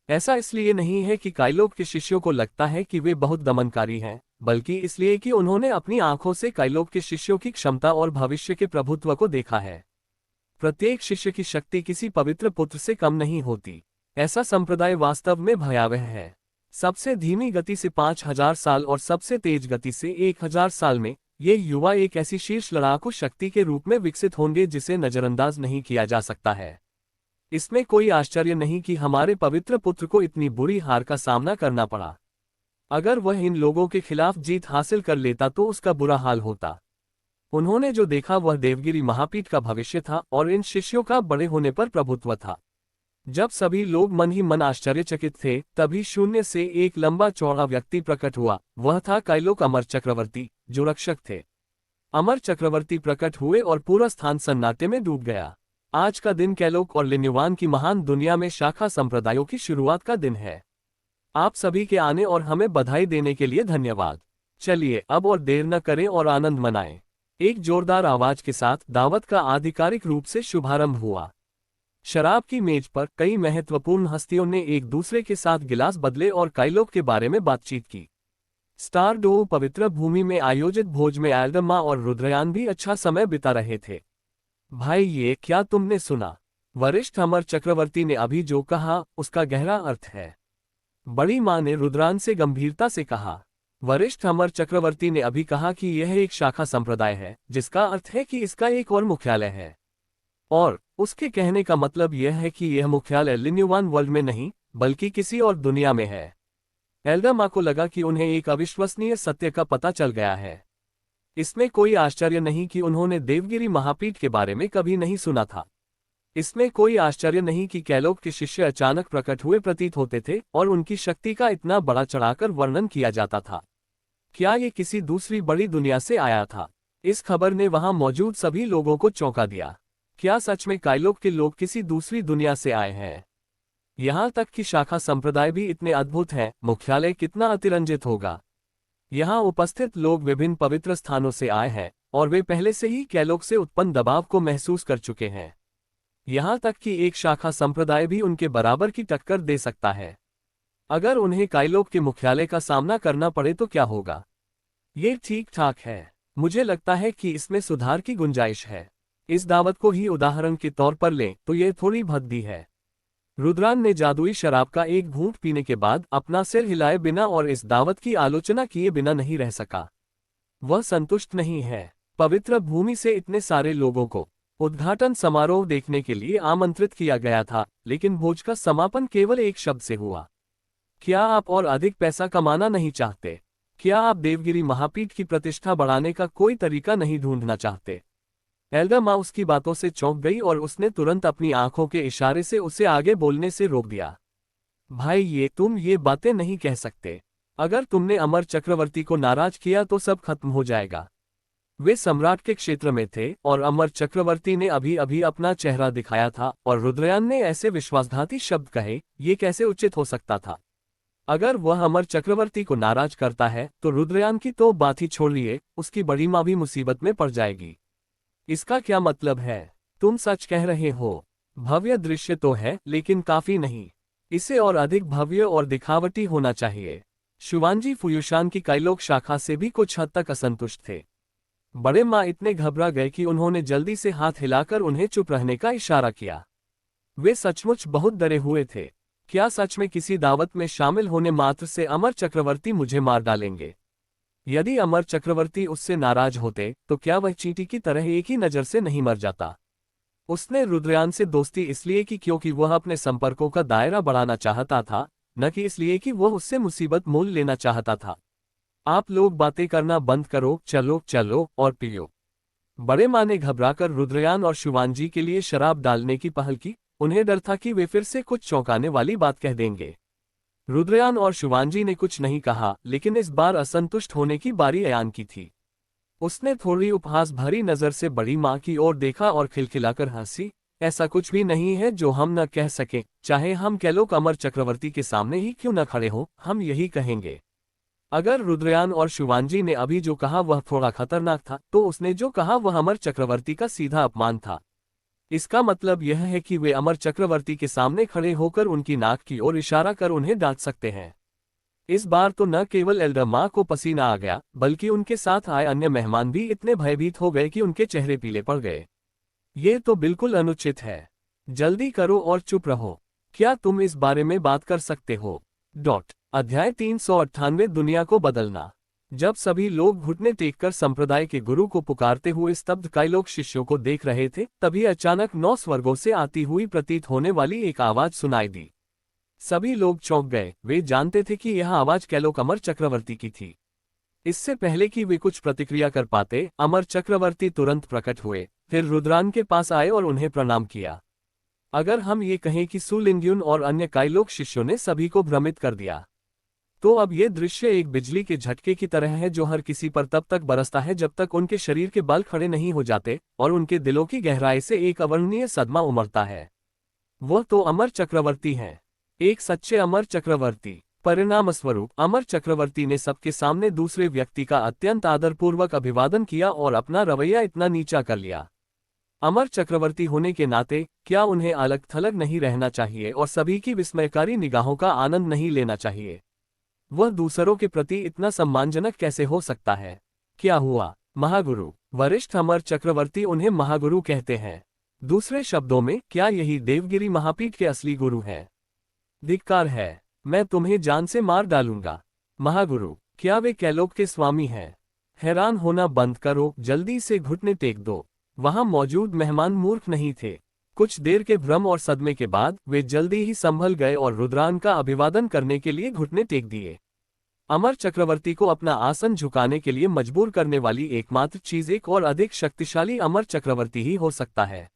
ऐसा इसलिए नहीं है कि काइलोक के शिष्यों को लगता है कि वे बहुत दमनकारी हैं, बल्कि इसलिए कि उन्होंने अपनी आंखों से काइलोक के शिष्यों की क्षमता और भविष्य के प्रभुत्व को देखा है। प्रत्येक शिष्य की शक्ति किसी पवित्र पुत्र से कम नहीं होती। ऐसा संप्रदाय वास्तव में भयावह है। सबसे धीमी गति से 5000 साल और सबसे तेज गति से 1000 साल में ये युवा एक ऐसी शीर्ष लड़ाकू शक्ति के रूप में विकसित होंगे जिसे नजरअंदाज नहीं किया जा सकता है। इसमें कोई आश्चर्य नहीं कि हमारे पवित्र पुत्र को इतनी बुरी हार का सामना करना पड़ा। अगर वह इन लोगों के खिलाफ जीत हासिल कर लेता तो उसका बुरा हाल होता। उन्होंने जो देखा वह देवगिरी महापीठ का भविष्य था और इन शिष्यों का बड़े होने पर प्रभुत्व था। जब सभी लोग मन ही मन आश्चर्यचकित थे, तभी शून्य से एक लंबा चौड़ा व्यक्ति प्रकट हुआ। वह था काइलोक अमर चक्रवर्ती, जो रक्षक थे। अमर चक्रवर्ती प्रकट हुए और पूरा स्थान सन्नाटे में डूब गया। आज का दिन कैलोक और लिन्युवान की महान दुनिया में शाखा संप्रदायों की शुरुआत का दिन है। आप सभी के आने और हमें बधाई देने के लिए धन्यवाद। चलिए अब और देर न करें और आनंद मनाएं। एक जोरदार आवाज के साथ दावत का आधिकारिक रूप से शुभारंभ हुआ। शराब की मेज पर कई महत्वपूर्ण हस्तियों ने एक दूसरे के साथ गिलास बदले और काइलोक के बारे में बातचीत की। स्टार डो पवित्र भूमि में आयोजित भोज में एल्डमा और रुद्रयान भी अच्छा समय बिता रहे थे। भाई, ये क्या तुमने सुना? वरिष्ठ अमर चक्रवर्ती ने अभी जो कहा उसका गहरा अर्थ है। बड़ी मां ने रुद्रान से गंभीरता से कहा। वरिष्ठ अमर चक्रवर्ती ने अभी कहा कि यह एक शाखा संप्रदाय है, जिसका अर्थ है कि इसका एक और मुख्यालय है। और उसके कहने का मतलब यह है कि यह मुख्यालय लिन्युवान वर्ल्ड में नहीं, बल्कि किसी और दुनिया में है। एल्डर माँ को लगा कि उन्हें एक अविश्वसनीय सत्य का पता चल गया है। इसमें कोई आश्चर्य नहीं कि उन्होंने देवगिरी महापीठ के बारे में कभी नहीं सुना था। इसमें कोई आश्चर्य नहीं कि कैलोक के शिष्य अचानक प्रकट हुए प्रतीत होते थे और उनकी शक्ति का इतना बड़ा चढ़ाकर वर्णन किया जाता था। क्या ये किसी दूसरी बड़ी दुनिया से आया था? इस खबर ने वहां मौजूद सभी लोगों को चौंका दिया। क्या सच में काइलोक के लोग किसी दूसरी दुनिया से आए हैं? यहाँ तक कि शाखा संप्रदाय भी इतने अद्भुत हैं, मुख्यालय कितना अतिरंजित होगा। यहाँ उपस्थित लोग विभिन्न पवित्र स्थानों से आए हैं और वे पहले से ही कैलोक से उत्पन्न दबाव को महसूस कर चुके हैं। यहाँ तक कि एक शाखा संप्रदाय भी उनके बराबर की टक्कर दे सकता है। अगर उन्हें काइलोक के मुख्यालय का सामना करना पड़े तो क्या होगा? ये ठीक ठाक है। मुझे लगता है कि इसमें सुधार की गुंजाइश है। इस दावत को ही उदाहरण के तौर पर लें तो यह थोड़ी भद्दी है। रुद्रान ने जादुई शराब का एक घूंट पीने के बाद अपना सिर हिलाए बिना और इस दावत की आलोचना किए बिना नहीं रह सका। वह संतुष्ट नहीं है। पवित्र भूमि से इतने सारे लोगों को उद्घाटन समारोह देखने के लिए आमंत्रित किया गया था, लेकिन भोज का समापन केवल एक शब्द से हुआ। क्या आप और अधिक पैसा कमाना नहीं चाहते? क्या आप देवगिरी महापीठ की प्रतिष्ठा बढ़ाने का कोई तरीका नहीं ढूंढना चाहते? एल्डर माँ उसकी बातों से चौंक गई और उसने तुरंत अपनी आंखों के इशारे से उसे आगे बोलने से रोक दिया। भाई, तुम ये बातें नहीं कह सकते। अगर तुमने अमर चक्रवर्ती को नाराज किया तो सब खत्म हो जाएगा। वे सम्राट के क्षेत्र में थे और अमर चक्रवर्ती ने अभी अभी अपना चेहरा दिखाया था और रुद्रयान ने ऐसे विश्वासघाती शब्द कहे, ये कैसे उचित हो सकता था? अगर वह अमर चक्रवर्ती को नाराज करता है तो रुद्रयान की तो बात ही छोड़िए, उसकी बड़ी माँ भी मुसीबत में पड़ जाएगी। इसका क्या मतलब है? तुम सच कह रहे हो। भव्य दृश्य तो है, लेकिन काफी नहीं। इसे और अधिक भव्य और दिखावटी होना चाहिए। शुवांजी फुयुशान की काइलोक शाखा से भी कुछ हद तक असंतुष्ट थे। बड़े माँ इतने घबरा गए कि उन्होंने जल्दी से हाथ हिलाकर उन्हें चुप रहने का इशारा किया। वे सचमुच बहुत डरे हुए थे। क्या सच में किसी दावत में शामिल होने मात्र से अमर चक्रवर्ती मुझे मार डालेंगे? यदि अमर चक्रवर्ती उससे नाराज होते तो क्या वह चींटी की तरह एक ही नजर से नहीं मर जाता? उसने रुद्रयान से दोस्ती इसलिए की क्योंकि वह अपने संपर्कों का दायरा बढ़ाना चाहता था, न कि इसलिए कि वह उससे मुसीबत मोल लेना चाहता था। आप लोग बातें करना बंद करो, चलो चलो और पियो। बड़े माँ ने घबराकर रुद्रयान और शुवांजी के लिए शराब डालने की पहल की। उन्हें डर था कि वे फिर से कुछ चौंकाने वाली बात कह देंगे। रुद्रयान और शुवांजी ने कुछ नहीं कहा, लेकिन इस बार असंतुष्ट होने की बारी अयान की थी। उसने थोड़ी उपहास भरी नजर से बड़ी माँ की ओर देखा और खिलखिलाकर हंसी। ऐसा कुछ भी नहीं है जो हम न कह सके, चाहे हम कैलोक अमर चक्रवर्ती के सामने ही क्यों न खड़े हो, हम यही कहेंगे। अगर रुद्रयान और शुवांजी ने अभी जो कहा वह थोड़ा खतरनाक था, तो उसने जो कहा वह अमर चक्रवर्ती का सीधा अपमान था। इसका मतलब यह है कि वे अमर चक्रवर्ती के सामने खड़े होकर उनकी नाक की ओर इशारा कर उन्हें डांट सकते हैं। इस बार तो न केवल एल्डर माँ को पसीना आ गया, बल्कि उनके साथ आए अन्य मेहमान भी इतने भयभीत हो गए कि उनके चेहरे पीले पड़ गए। ये तो बिल्कुल अनुचित है। जल्दी करो और चुप रहो। क्या तुम इस बारे में बात कर सकते हो? अध्याय 398 दुनिया को बदलना। जब सभी लोग घुटने टेककर संप्रदाय के गुरु को पुकारते हुए स्तब्ध काइलोक शिष्यों को देख रहे थे, तभी अचानक 9 स्वर्गों से आती हुई प्रतीत होने वाली एक आवाज सुनाई दी। सभी लोग चौंक गए। वे जानते थे कि यह आवाज कैलोक अमर चक्रवर्ती की थी। इससे पहले कि वे कुछ प्रतिक्रिया कर पाते, अमर चक्रवर्ती तुरंत प्रकट हुए, फिर रुद्रान के पास आए और उन्हें प्रणाम किया। अगर हम ये कहें कि सुलिंग्युन और अन्य काइलोक शिष्यों ने सभी को भ्रमित कर दिया, तो अब ये दृश्य एक बिजली के झटके की तरह है जो हर किसी पर तब तक बरसता है जब तक उनके शरीर के बाल खड़े नहीं हो जाते और उनके दिलों की गहराई से एक अवर्णनीय सदमा उमड़ता है। वह तो अमर चक्रवर्ती हैं, एक सच्चे अमर चक्रवर्ती। परिणामस्वरूप अमर चक्रवर्ती ने सबके सामने दूसरे व्यक्ति का अत्यंत आदरपूर्वक अभिवादन किया और अपना रवैया इतना नीचा कर लिया। अमर चक्रवर्ती होने के नाते क्या उन्हें अलग थलग नहीं रहना चाहिए और सभी की विस्मयकारी निगाहों का आनंद नहीं लेना चाहिए? वह दूसरों के प्रति इतना सम्मानजनक कैसे हो सकता है? क्या हुआ? महागुरु, वरिष्ठ अमर चक्रवर्ती उन्हें महागुरु कहते हैं। दूसरे शब्दों में, क्या यही देवगिरी महापीठ के असली गुरु हैं? धिक्कार है, मैं तुम्हें जान से मार डालूंगा। महागुरु, क्या वे कैलोक के स्वामी हैं? हैरान होना बंद करो, जल्दी से घुटने टेक दो। वहां मौजूद मेहमान मूर्ख नहीं थे। कुछ देर के भ्रम और सदमे के बाद वे जल्दी ही संभल गए और रुद्रान का अभिवादन करने के लिए घुटने टेक दिए। अमर चक्रवर्ती को अपना आसन झुकाने के लिए मजबूर करने वाली एकमात्र चीज एक और अधिक शक्तिशाली अमर चक्रवर्ती ही हो सकता है।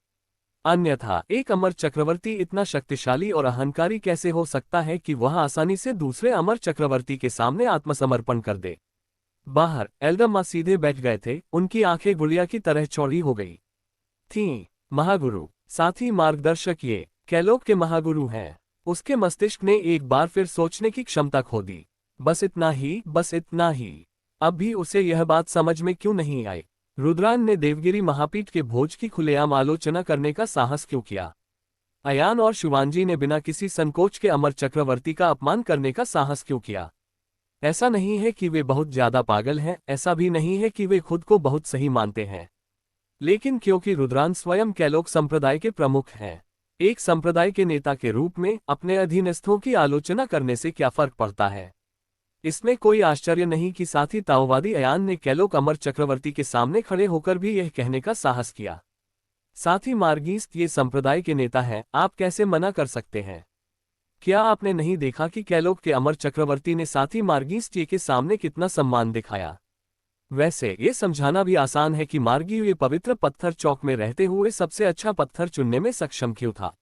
अन्यथा एक अमर चक्रवर्ती इतना शक्तिशाली और अहंकारी कैसे हो सकता है कि वह आसानी से दूसरे अमर चक्रवर्ती के सामने आत्मसमर्पण कर दे। बाहर एल्डरमा सीधे बैठ गए थे, उनकी आंखें गुड़िया की तरह चौड़ी हो गई थीं। महागुरु, साथी मार्गदर्शक, ये कैलोक के महागुरु हैं। उसके मस्तिष्क ने एक बार फिर सोचने की क्षमता खो दी। बस इतना ही, बस इतना ही। अब भी उसे यह बात समझ में क्यों नहीं आई? रुद्रान ने देवगिरी महापीठ के भोज की खुलेआम आलोचना करने का साहस क्यों किया? अयान और शिवांजी ने बिना किसी संकोच के अमर चक्रवर्ती का अपमान करने का साहस क्यों किया? ऐसा नहीं है कि वे बहुत ज्यादा पागल हैं, ऐसा भी नहीं है कि वे खुद को बहुत सही मानते हैं, लेकिन क्योंकि रुद्रान स्वयं कैलोक संप्रदाय के प्रमुख हैं, एक संप्रदाय के नेता के रूप में अपने अधीनस्थों की आलोचना करने से क्या फर्क पड़ता है? इसमें कोई आश्चर्य नहीं कि साथी ताओवादी अयान ने कैलोक अमर चक्रवर्ती के सामने खड़े होकर भी यह कहने का साहस किया। साथी मार्गीस्ट, ये संप्रदाय के नेता हैं, आप कैसे मना कर सकते हैं? क्या आपने नहीं देखा कि कैलोक के अमर चक्रवर्ती ने साथी मार्गीस्ट के सामने कितना सम्मान दिखाया? वैसे ये समझाना भी आसान है कि मार्गी ये पवित्र पत्थर चौक में रहते हुए सबसे अच्छा पत्थर चुनने में सक्षम क्यों था।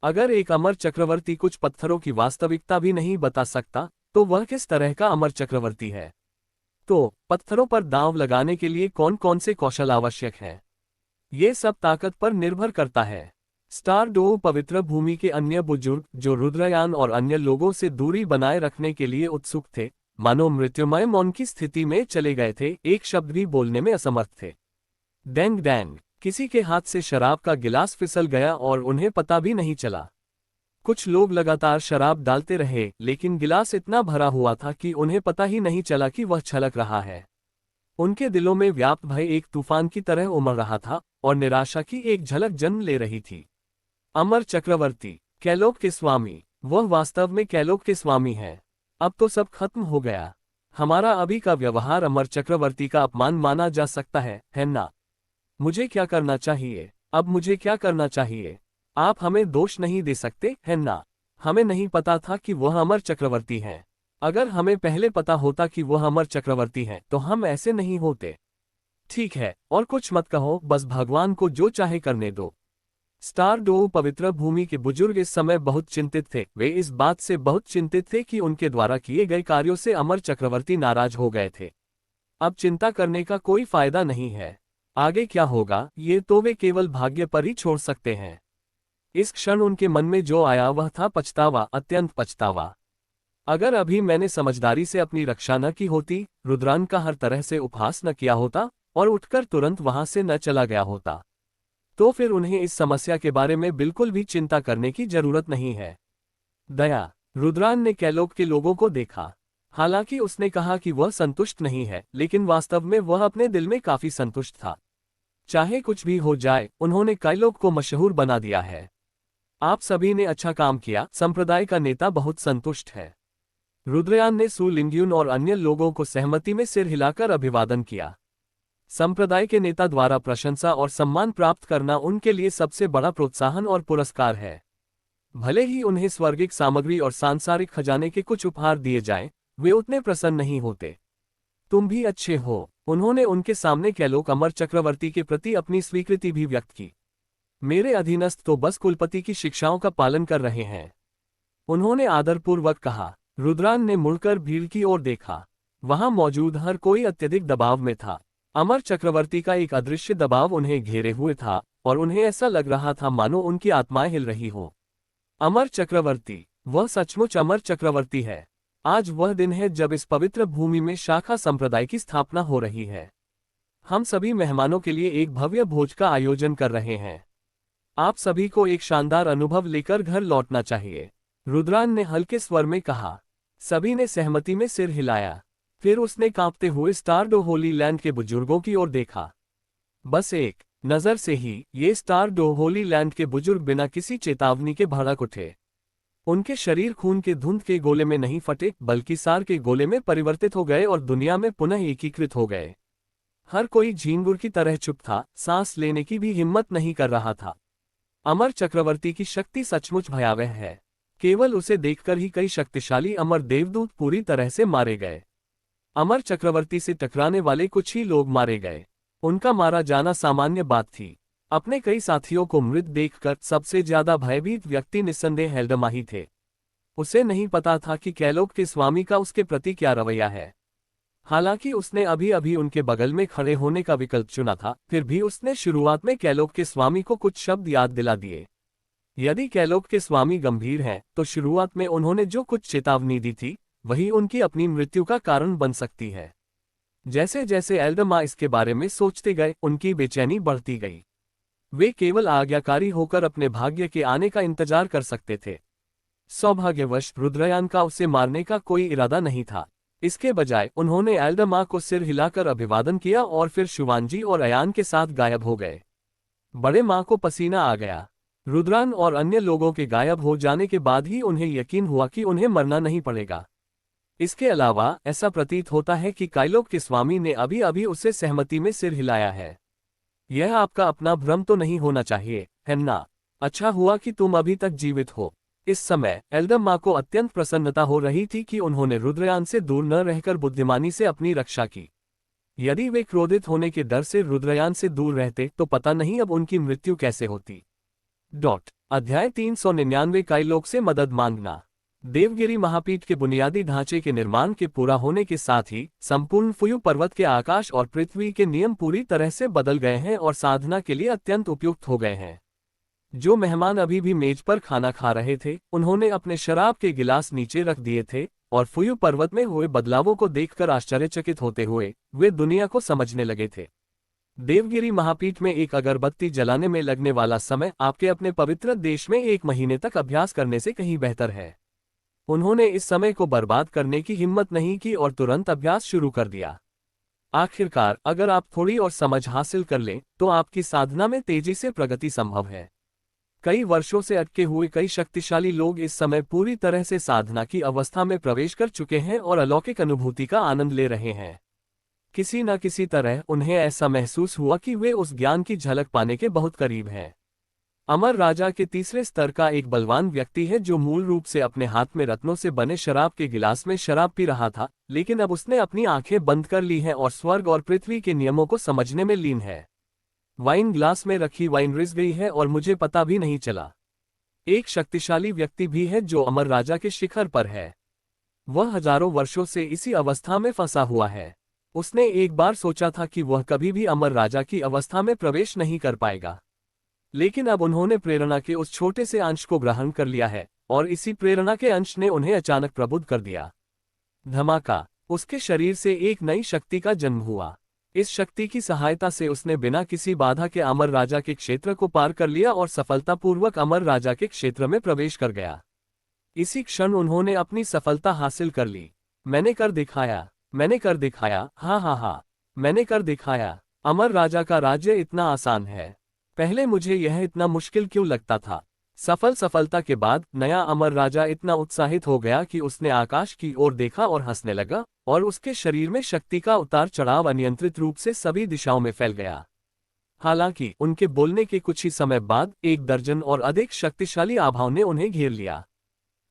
अगर एक अमर चक्रवर्ती कुछ पत्थरों की वास्तविकता भी नहीं बता सकता, तो वह किस तरह का अमर चक्रवर्ती है? तो पत्थरों पर दांव लगाने के लिए कौन कौन से कौशल आवश्यक हैं? ये सब ताकत पर निर्भर करता है। स्टार डो पवित्र भूमि के अन्य बुजुर्ग, जो रुद्रयान और अन्य लोगों से दूरी बनाए रखने के लिए उत्सुक थे, मानो मृत्युमय मौन की स्थिति में चले गए थे, एक शब्द भी बोलने में असमर्थ थे। डैंग डैंग, किसी के हाथ से शराब का गिलास फिसल गया और उन्हें पता भी नहीं चला। कुछ लोग लगातार शराब डालते रहे, लेकिन गिलास इतना भरा हुआ था कि उन्हें पता ही नहीं चला कि वह छलक रहा है। उनके दिलों में व्याप्त भय एक तूफान की तरह उमड़ रहा था और निराशा की एक झलक जन्म ले रही थी। अमर चक्रवर्ती, कैलोक के स्वामी, वह वास्तव में कैलोक के स्वामी हैं। अब तो सब खत्म हो गया। हमारा अभी का व्यवहार अमर चक्रवर्ती का अपमान माना जा सकता है ना? मुझे क्या करना चाहिए? अब मुझे क्या करना चाहिए? आप हमें दोष नहीं दे सकते, है ना? हमें नहीं पता था कि वह अमर चक्रवर्ती हैं। अगर हमें पहले पता होता कि वह अमर चक्रवर्ती हैं, तो हम ऐसे नहीं होते। ठीक है, और कुछ मत कहो, बस भगवान को जो चाहे करने दो। स्टार डो पवित्र भूमि के बुजुर्ग इस समय बहुत चिंतित थे। वे इस बात से बहुत चिंतित थे कि उनके द्वारा किए गए कार्यों से अमर चक्रवर्ती नाराज हो गए थे। अब चिंता करने का कोई फायदा नहीं है। आगे क्या होगा, ये तो वे केवल भाग्य पर ही छोड़ सकते हैं। इस क्षण उनके मन में जो आया वह था पछतावा, अत्यंत पछतावा। अगर अभी मैंने समझदारी से अपनी रक्षा न की होती, रुद्रान का हर तरह से उपहास न किया होता और उठकर तुरंत वहां से न चला गया होता, तो फिर उन्हें इस समस्या के बारे में बिल्कुल भी चिंता करने की जरूरत नहीं है। दया, रुद्रान ने कैलोक के लोगों को देखा। हालांकि उसने कहा कि वह संतुष्ट नहीं है, लेकिन वास्तव में वह अपने दिल में काफी संतुष्ट था। चाहे कुछ भी हो जाए, उन्होंने कैलोक को मशहूर बना दिया है। आप सभी ने अच्छा काम किया, संप्रदाय का नेता बहुत संतुष्ट है। रुद्रयान ने सु लिंग्यून और अन्य लोगों को सहमति में सिर हिलाकर अभिवादन किया। संप्रदाय के नेता द्वारा प्रशंसा और सम्मान प्राप्त करना उनके लिए सबसे बड़ा प्रोत्साहन और पुरस्कार है। भले ही उन्हें स्वर्गिक सामग्री और सांसारिक खजाने के कुछ उपहार दिए जाएं, वे उतने प्रसन्न नहीं होते। तुम भी अच्छे हो। उन्होंने उनके सामने कैलोक अमर चक्रवर्ती के प्रति अपनी स्वीकृति भी व्यक्त की। मेरे अधीनस्थ तो बस कुलपति की शिक्षाओं का पालन कर रहे हैं, उन्होंने आदरपूर्वक कहा। रुद्रान ने मुड़कर भीड़ की ओर देखा। वहां मौजूद हर कोई अत्यधिक दबाव में था। अमर चक्रवर्ती का एक अदृश्य दबाव उन्हें घेरे हुए था और उन्हें ऐसा लग रहा था मानो उनकी आत्माएं हिल रही हो। अमर चक्रवर्ती, वह सचमुच अमर चक्रवर्ती है। आज वह दिन है जब इस पवित्र भूमि में शाखा संप्रदाय की स्थापना हो रही है। हम सभी मेहमानों के लिए एक भव्य भोज का आयोजन कर रहे हैं। आप सभी को एक शानदार अनुभव लेकर घर लौटना चाहिए, रुद्रान ने हल्के स्वर में कहा। सभी ने सहमति में सिर हिलाया। फिर उसने कांपते हुए स्टार डो होली लैंड के बुजुर्गों की ओर देखा। बस एक नजर से ही ये स्टार डो होली लैंड के बुजुर्ग बिना किसी चेतावनी के भड़क उठे। उनके शरीर खून के धुंध के गोले में नहीं फटे, बल्कि सार के गोले में परिवर्तित हो गए और दुनिया में पुनः एकीकृत हो गए। हर कोई झींगुर की तरह चुप था, सांस लेने की भी हिम्मत नहीं कर रहा था। अमर चक्रवर्ती की शक्ति सचमुच भयावह है। केवल उसे देखकर ही कई शक्तिशाली अमर देवदूत पूरी तरह से मारे गए। अमर चक्रवर्ती से टकराने वाले कुछ ही लोग मारे गए। उनका मारा जाना सामान्य बात थी। अपने कई साथियों को मृत देखकर सबसे ज्यादा भयभीत व्यक्ति निस्संदेह एल्डमा ही थे। उसे नहीं पता था कि कैलोग के स्वामी का उसके प्रति क्या रवैया है। हालांकि उसने अभी अभी उनके बगल में खड़े होने का विकल्प चुना था, फिर भी उसने शुरुआत में कैलोग के स्वामी को कुछ शब्द याद दिला दिए। यदि कैलोग के स्वामी गंभीर हैं, तो शुरुआत में उन्होंने जो कुछ चेतावनी दी थी, वही उनकी अपनी मृत्यु का कारण बन सकती है। जैसे जैसे एल्डमा इसके बारे में सोचते गए, उनकी बेचैनी बढ़ती गई। वे केवल आज्ञाकारी होकर अपने भाग्य के आने का इंतजार कर सकते थे। सौभाग्यवश रुद्रयान का उसे मारने का कोई इरादा नहीं था। इसके बजाय उन्होंने एल्डमा को सिर हिलाकर अभिवादन किया और फिर शुवांजी और अयान के साथ गायब हो गए। बड़े माँ को पसीना आ गया। रुद्रान और अन्य लोगों के गायब हो जाने के बाद ही उन्हें यकीन हुआ कि उन्हें मरना नहीं पड़ेगा। इसके अलावा ऐसा प्रतीत होता है कि काइलोग के स्वामी ने अभी अभी उसे सहमति में सिर हिलाया है। यह आपका अपना भ्रम तो नहीं होना चाहिए, है ना? अच्छा हुआ कि तुम अभी तक जीवित हो। इस समय एल्डमा को अत्यंत प्रसन्नता हो रही थी कि उन्होंने रुद्रयान से दूर न रहकर बुद्धिमानी से अपनी रक्षा की। यदि वे क्रोधित होने के डर से रुद्रयान से दूर रहते तो पता नहीं अब उनकी मृत्यु कैसे होती। अध्याय 399 काइलोग से मदद मांगना। देवगिरी महापीठ के बुनियादी ढांचे के निर्माण के पूरा होने के साथ ही संपूर्ण फुयु पर्वत के आकाश और पृथ्वी के नियम पूरी तरह से बदल गए हैं और साधना के लिए अत्यंत उपयुक्त हो गए हैं। जो मेहमान अभी भी मेज पर खाना खा रहे थे, उन्होंने अपने शराब के गिलास नीचे रख दिए थे और फुयु पर्वत में हुए बदलावों को देखकर आश्चर्यचकित होते हुए वे दुनिया को समझने लगे थे। देवगिरी महापीठ में एक अगरबत्ती जलाने में लगने वाला समय आपके अपने पवित्र देश में 1 महीने तक अभ्यास करने से कहीं बेहतर है। उन्होंने इस समय को बर्बाद करने की हिम्मत नहीं की और तुरंत अभ्यास शुरू कर दिया। आखिरकार अगर आप थोड़ी और समझ हासिल कर लें तो आपकी साधना में तेजी से प्रगति संभव है। कई वर्षों से अटके हुए कई शक्तिशाली लोग इस समय पूरी तरह से साधना की अवस्था में प्रवेश कर चुके हैं और अलौकिक अनुभूति का आनंद ले रहे हैं। किसी न किसी तरह उन्हें ऐसा महसूस हुआ कि वे उस ज्ञान की झलक पाने के बहुत करीब हैं। अमर राजा के तीसरे स्तर का एक बलवान व्यक्ति है जो मूल रूप से अपने हाथ में रत्नों से बने शराब के गिलास में शराब पी रहा था, लेकिन अब उसने अपनी आंखें बंद कर ली हैं और स्वर्ग और पृथ्वी के नियमों को समझने में लीन है। वाइन ग्लास में रखी वाइन रिस गई है और मुझे पता भी नहीं चला। एक शक्तिशाली व्यक्ति भी है जो अमर राजा के शिखर पर है। वह हजारों वर्षों से इसी अवस्था में फंसा हुआ है। उसने एक बार सोचा था कि वह कभी भी अमर राजा की अवस्था में प्रवेश नहीं कर पाएगा, लेकिन अब उन्होंने प्रेरणा के उस छोटे से अंश को ग्रहण कर लिया है और इसी प्रेरणा के अंश ने उन्हें अचानक प्रबुद्ध कर दिया। धमाका! उसके शरीर से एक नई शक्ति का जन्म हुआ। इस शक्ति की सहायता से उसने बिना किसी बाधा के अमर राजा के क्षेत्र को पार कर लिया और सफलतापूर्वक अमर राजा के क्षेत्र में प्रवेश कर गया। इसी क्षण उन्होंने अपनी सफलता हासिल कर ली। मैंने कर दिखाया, मैंने कर दिखाया, हाँ हाँ हाँ, मैंने कर दिखाया। अमर राजा का राज्य इतना आसान है। पहले मुझे यह इतना मुश्किल क्यों लगता था। सफलता के बाद नया अमर राजा इतना उत्साहित हो गया कि उसने आकाश की ओर देखा और हंसने लगा और उसके शरीर में शक्ति का उतार चढ़ाव अनियंत्रित रूप से सभी दिशाओं में फैल गया। हालांकि उनके बोलने के कुछ ही समय बाद 1 दर्जन और अधिक शक्तिशाली आभाओं ने उन्हें घेर लिया।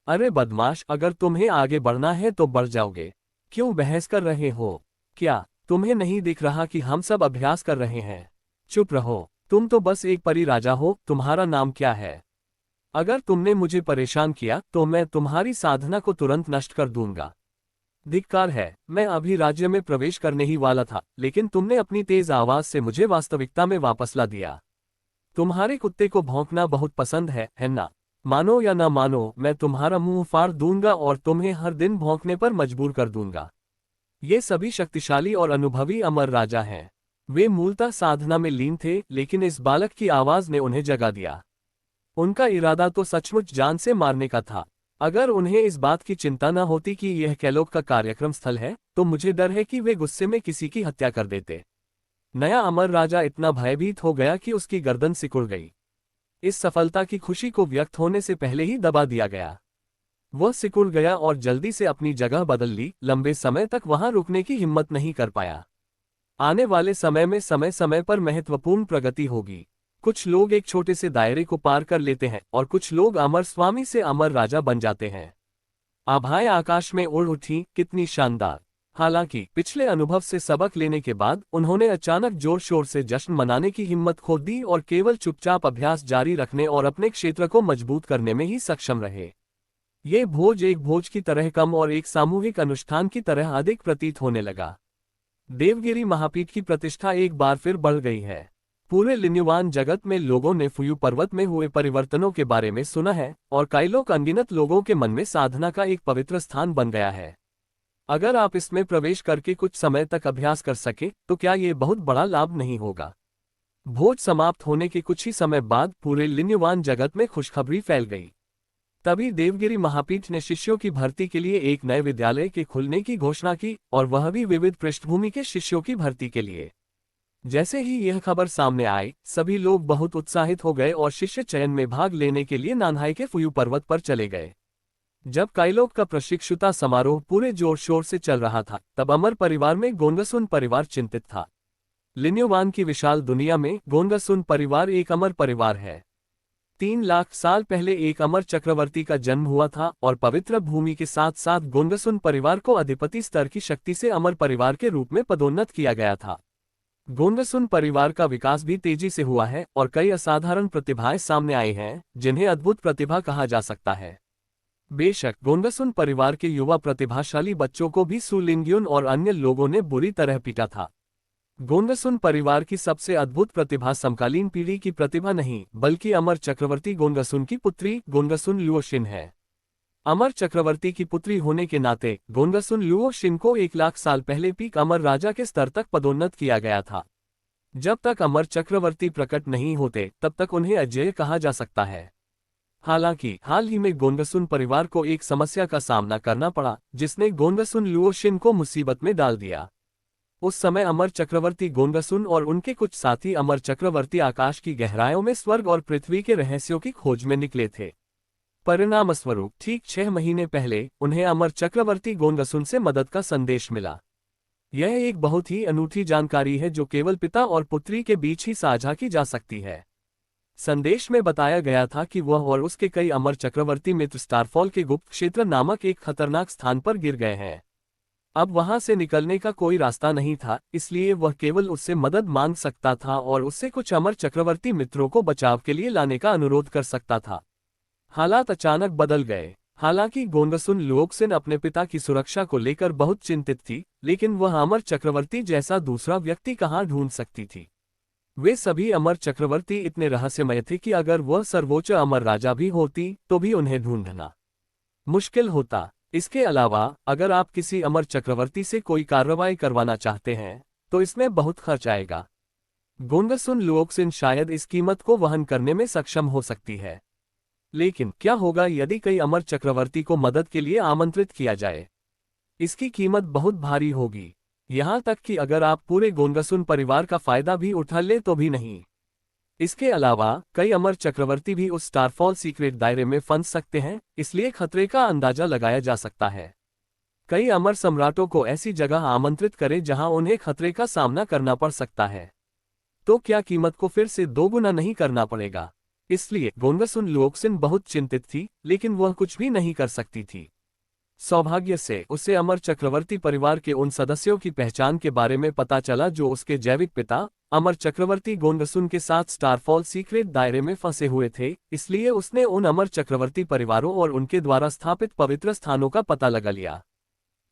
अरे बदमाश, अगर तुम्हें आगे बढ़ना है तो बढ़ जाओगे। क्यों बहस कर रहे हो? क्या तुम्हें नहीं दिख रहा कि हम सब अभ्यास कर रहे हैं? चुप रहो, तुम तो बस एक परी राजा हो। तुम्हारा नाम क्या है? अगर तुमने मुझे परेशान किया तो मैं तुम्हारी साधना को तुरंत नष्ट कर दूंगा। धिक्कार है, मैं अभी राज्य में प्रवेश करने ही वाला था, लेकिन तुमने अपनी तेज आवाज से मुझे वास्तविकता में वापस ला दिया। तुम्हारे कुत्ते को भौंकना बहुत पसंद है ना? मानो या ना मानो, मैं तुम्हारा मुंह फाड़ दूंगा और तुम्हें हर दिन भौंकने पर मजबूर कर दूंगा। ये सभी शक्तिशाली और अनुभवी अमर राजा हैं। वे मूलतः साधना में लीन थे, लेकिन इस बालक की आवाज ने उन्हें जगा दिया। उनका इरादा तो सचमुच जान से मारने का था। अगर उन्हें इस बात की चिंता न होती कि यह कैलोग का कार्यक्रम स्थल है, तो मुझे डर है कि वे गुस्से में किसी की हत्या कर देते। नया अमर राजा इतना भयभीत हो गया कि उसकी गर्दन सिकुड़ गई। इस सफलता की खुशी को व्यक्त होने से पहले ही दबा दिया गया। वह सिकुड़ गया और जल्दी से अपनी जगह बदल ली। लंबे समय तक वहां रुकने की हिम्मत नहीं कर पाया। आने वाले समय में समय समय पर महत्वपूर्ण प्रगति होगी। कुछ लोग एक छोटे से दायरे को पार कर लेते हैं और कुछ लोग अमर स्वामी से अमर राजा बन जाते हैं। आभाएं आकाश में उड़ उठी, कितनी शानदार। हालांकि पिछले अनुभव से सबक लेने के बाद उन्होंने अचानक जोर शोर से जश्न मनाने की हिम्मत खो दी और केवल चुपचाप अभ्यास जारी रखने और अपने क्षेत्र को मजबूत करने में ही सक्षम रहे। ये भोज एक भोज की तरह कम और एक सामूहिक अनुष्ठान की तरह अधिक प्रतीत होने लगा। देवगिरी महापीठ की प्रतिष्ठा एक बार फिर बढ़ गई है। पूरे लिन्युवान जगत में लोगों ने फुयू पर्वत में हुए परिवर्तनों के बारे में सुना है और काइलोक अनगिनत लोगों के मन में साधना का एक पवित्र स्थान बन गया है। अगर आप इसमें प्रवेश करके कुछ समय तक अभ्यास कर सके तो क्या ये बहुत बड़ा लाभ नहीं होगा। भोज समाप्त होने के कुछ ही समय बाद पूरे लिन्युवान जगत में खुशखबरी फैल गई। तभी देवगिरी महापीठ ने शिष्यों की भर्ती के लिए एक नए विद्यालय के खुलने की घोषणा की, और वह भी विविध पृष्ठभूमि के शिष्यों की भर्ती के लिए। जैसे ही यह खबर सामने आई, सभी लोग बहुत उत्साहित हो गए और शिष्य चयन में भाग लेने के लिए नानहाई के फुयू पर्वत पर चले गए। जब काइलोक का प्रशिक्षुता समारोह पूरे जोर शोर से चल रहा था, तब अमर परिवार में गोंगसुन परिवार चिंतित था। लिन्युवान की विशाल दुनिया में गोंगसुन परिवार एक अमर परिवार है। 3 लाख साल पहले एक अमर चक्रवर्ती का जन्म हुआ था और पवित्र भूमि के साथ साथ गोंगसुन परिवार को अधिपति स्तर की शक्ति से अमर परिवार के रूप में पदोन्नत किया गया था। गोंगसुन परिवार का विकास भी तेजी से हुआ है और कई असाधारण प्रतिभाएं सामने आई हैं, जिन्हें अद्भुत प्रतिभा कहा जा सकता है। बेशक गोंगसुन परिवार के युवा प्रतिभाशाली बच्चों को भी सुलिंग्युन और अन्य लोगों ने बुरी तरह पीटा था। गोंगसुन परिवार की सबसे अद्भुत प्रतिभा समकालीन पीढ़ी की प्रतिभा नहीं, बल्कि अमर चक्रवर्ती गोंगसुन की पुत्री गोंगसुन लुओशिन है। अमर चक्रवर्ती की पुत्री होने के नाते गोंगसुन लुओशिन को 1 लाख साल पहले पीक अमर राजा के स्तर तक पदोन्नत किया गया था। जब तक अमर चक्रवर्ती प्रकट नहीं होते, तब तक उन्हें अजेय कहा जा सकता है। हालांकि हाल ही में गोंगसुन परिवार को एक समस्या का सामना करना पड़ा, जिसने गोंगसुन लुओशिन को मुसीबत में डाल दिया। उस समय अमर चक्रवर्ती गोंगसुन और उनके कुछ साथी अमर चक्रवर्ती आकाश की गहराइयों में स्वर्ग और पृथ्वी के रहस्यों की खोज में निकले थे। परिणामस्वरूप ठीक 6 महीने पहले उन्हें अमर चक्रवर्ती गोंगसुन से मदद का संदेश मिला। यह एक बहुत ही अनूठी जानकारी है जो केवल पिता और पुत्री के बीच ही साझा की जा सकती है। संदेश में बताया गया था कि वह और उसके कई अमर चक्रवर्ती मित्र स्टारफॉल के गुप्त क्षेत्र नामक एक खतरनाक स्थान पर गिर गए हैं। अब वहां से निकलने का कोई रास्ता नहीं था, इसलिए वह केवल उससे मदद मांग सकता था और उससे कुछ अमर चक्रवर्ती मित्रों को बचाव के लिए लाने का अनुरोध कर सकता था। हालात अचानक बदल गए। हालांकि गोंगसुन लुओक्सिन अपने पिता की सुरक्षा को लेकर बहुत चिंतित थी, लेकिन वह अमर चक्रवर्ती जैसा दूसरा व्यक्ति कहां ढूंढ सकती थी। वे सभी अमर चक्रवर्ती इतने रहस्यमय थे कि अगर वह सर्वोच्च अमर राजा भी होती तो भी उन्हें ढूंढना मुश्किल होता। इसके अलावा अगर आप किसी अमर चक्रवर्ती से कोई कार्रवाई करवाना चाहते हैं तो इसमें बहुत खर्च आएगा। गोंगसुन लुओक्सिन शायद इस कीमत को वहन करने में सक्षम हो सकती है। लेकिन क्या होगा यदि कई अमर चक्रवर्ती को मदद के लिए आमंत्रित किया जाए? इसकी कीमत बहुत भारी होगी। यहां तक कि अगर आप पूरे गोंगसुन परिवार का फायदा भी उठा ले तो भी नहीं। इसके अलावा कई अमर चक्रवर्ती भी उस स्टारफॉल सीक्रेट दायरे में फंस सकते हैं, इसलिए खतरे का अंदाजा लगाया जा सकता है। कई अमर सम्राटों को ऐसी जगह आमंत्रित करें जहां उन्हें खतरे का सामना करना पड़ सकता है। तो क्या कीमत को फिर से दोगुना नहीं करना पड़ेगा? इसलिए गोंगसुन लुओक्सिन बहुत चिंतित थी, लेकिन वह कुछ भी नहीं कर सकती थी। सौभाग्य से उसे अमर चक्रवर्ती परिवार के उन सदस्यों की पहचान के बारे में पता चला जो उसके जैविक पिता अमर चक्रवर्ती गोंगसुन के साथ स्टारफॉल सीक्रेट दायरे में फंसे हुए थे। इसलिए उसने उन अमर चक्रवर्ती परिवारों और उनके द्वारा स्थापित पवित्र स्थानों का पता लगा लिया।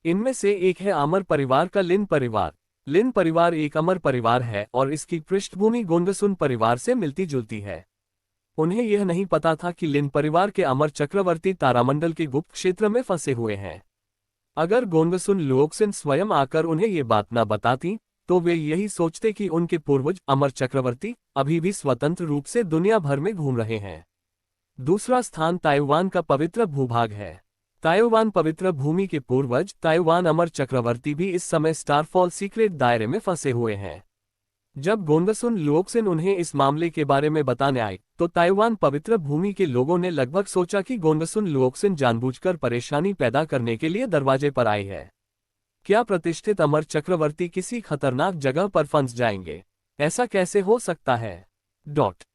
इनमें से एक है अमर परिवार का लिन परिवार। लिन परिवार एक अमर परिवार है और इसकी पृष्ठभूमि गोंगसुन परिवार से मिलती जुलती है। उन्हें यह नहीं पता था कि लिन परिवार के अमर चक्रवर्ती तारामंडल के गुप्त क्षेत्र में फंसे हुए हैं। अगर गोंगसुन लुओक्सिन स्वयं आकर उन्हें ये बात न बताती तो वे यही सोचते कि उनके पूर्वज अमर चक्रवर्ती अभी भी स्वतंत्र रूप से दुनिया भर में घूम रहे हैं। दूसरा स्थान ताइवान का पवित्र भूभाग है। ताइवान पवित्र भूमि के पूर्वज ताइवान अमर चक्रवर्ती भी इस समय स्टारफॉल सीक्रेट दायरे में फंसे हुए हैं। जब गोंगसुन लुओक्सिन उन्हें इस मामले के बारे में बताने आए तो ताइवान पवित्र भूमि के लोगों ने लगभग सोचा कि गोंगसुन लुओक्सिन जानबूझकर परेशानी पैदा करने के लिए दरवाजे पर आई है। क्या प्रतिष्ठित अमर चक्रवर्ती किसी खतरनाक जगह पर फंस जाएंगे? ऐसा कैसे हो सकता है?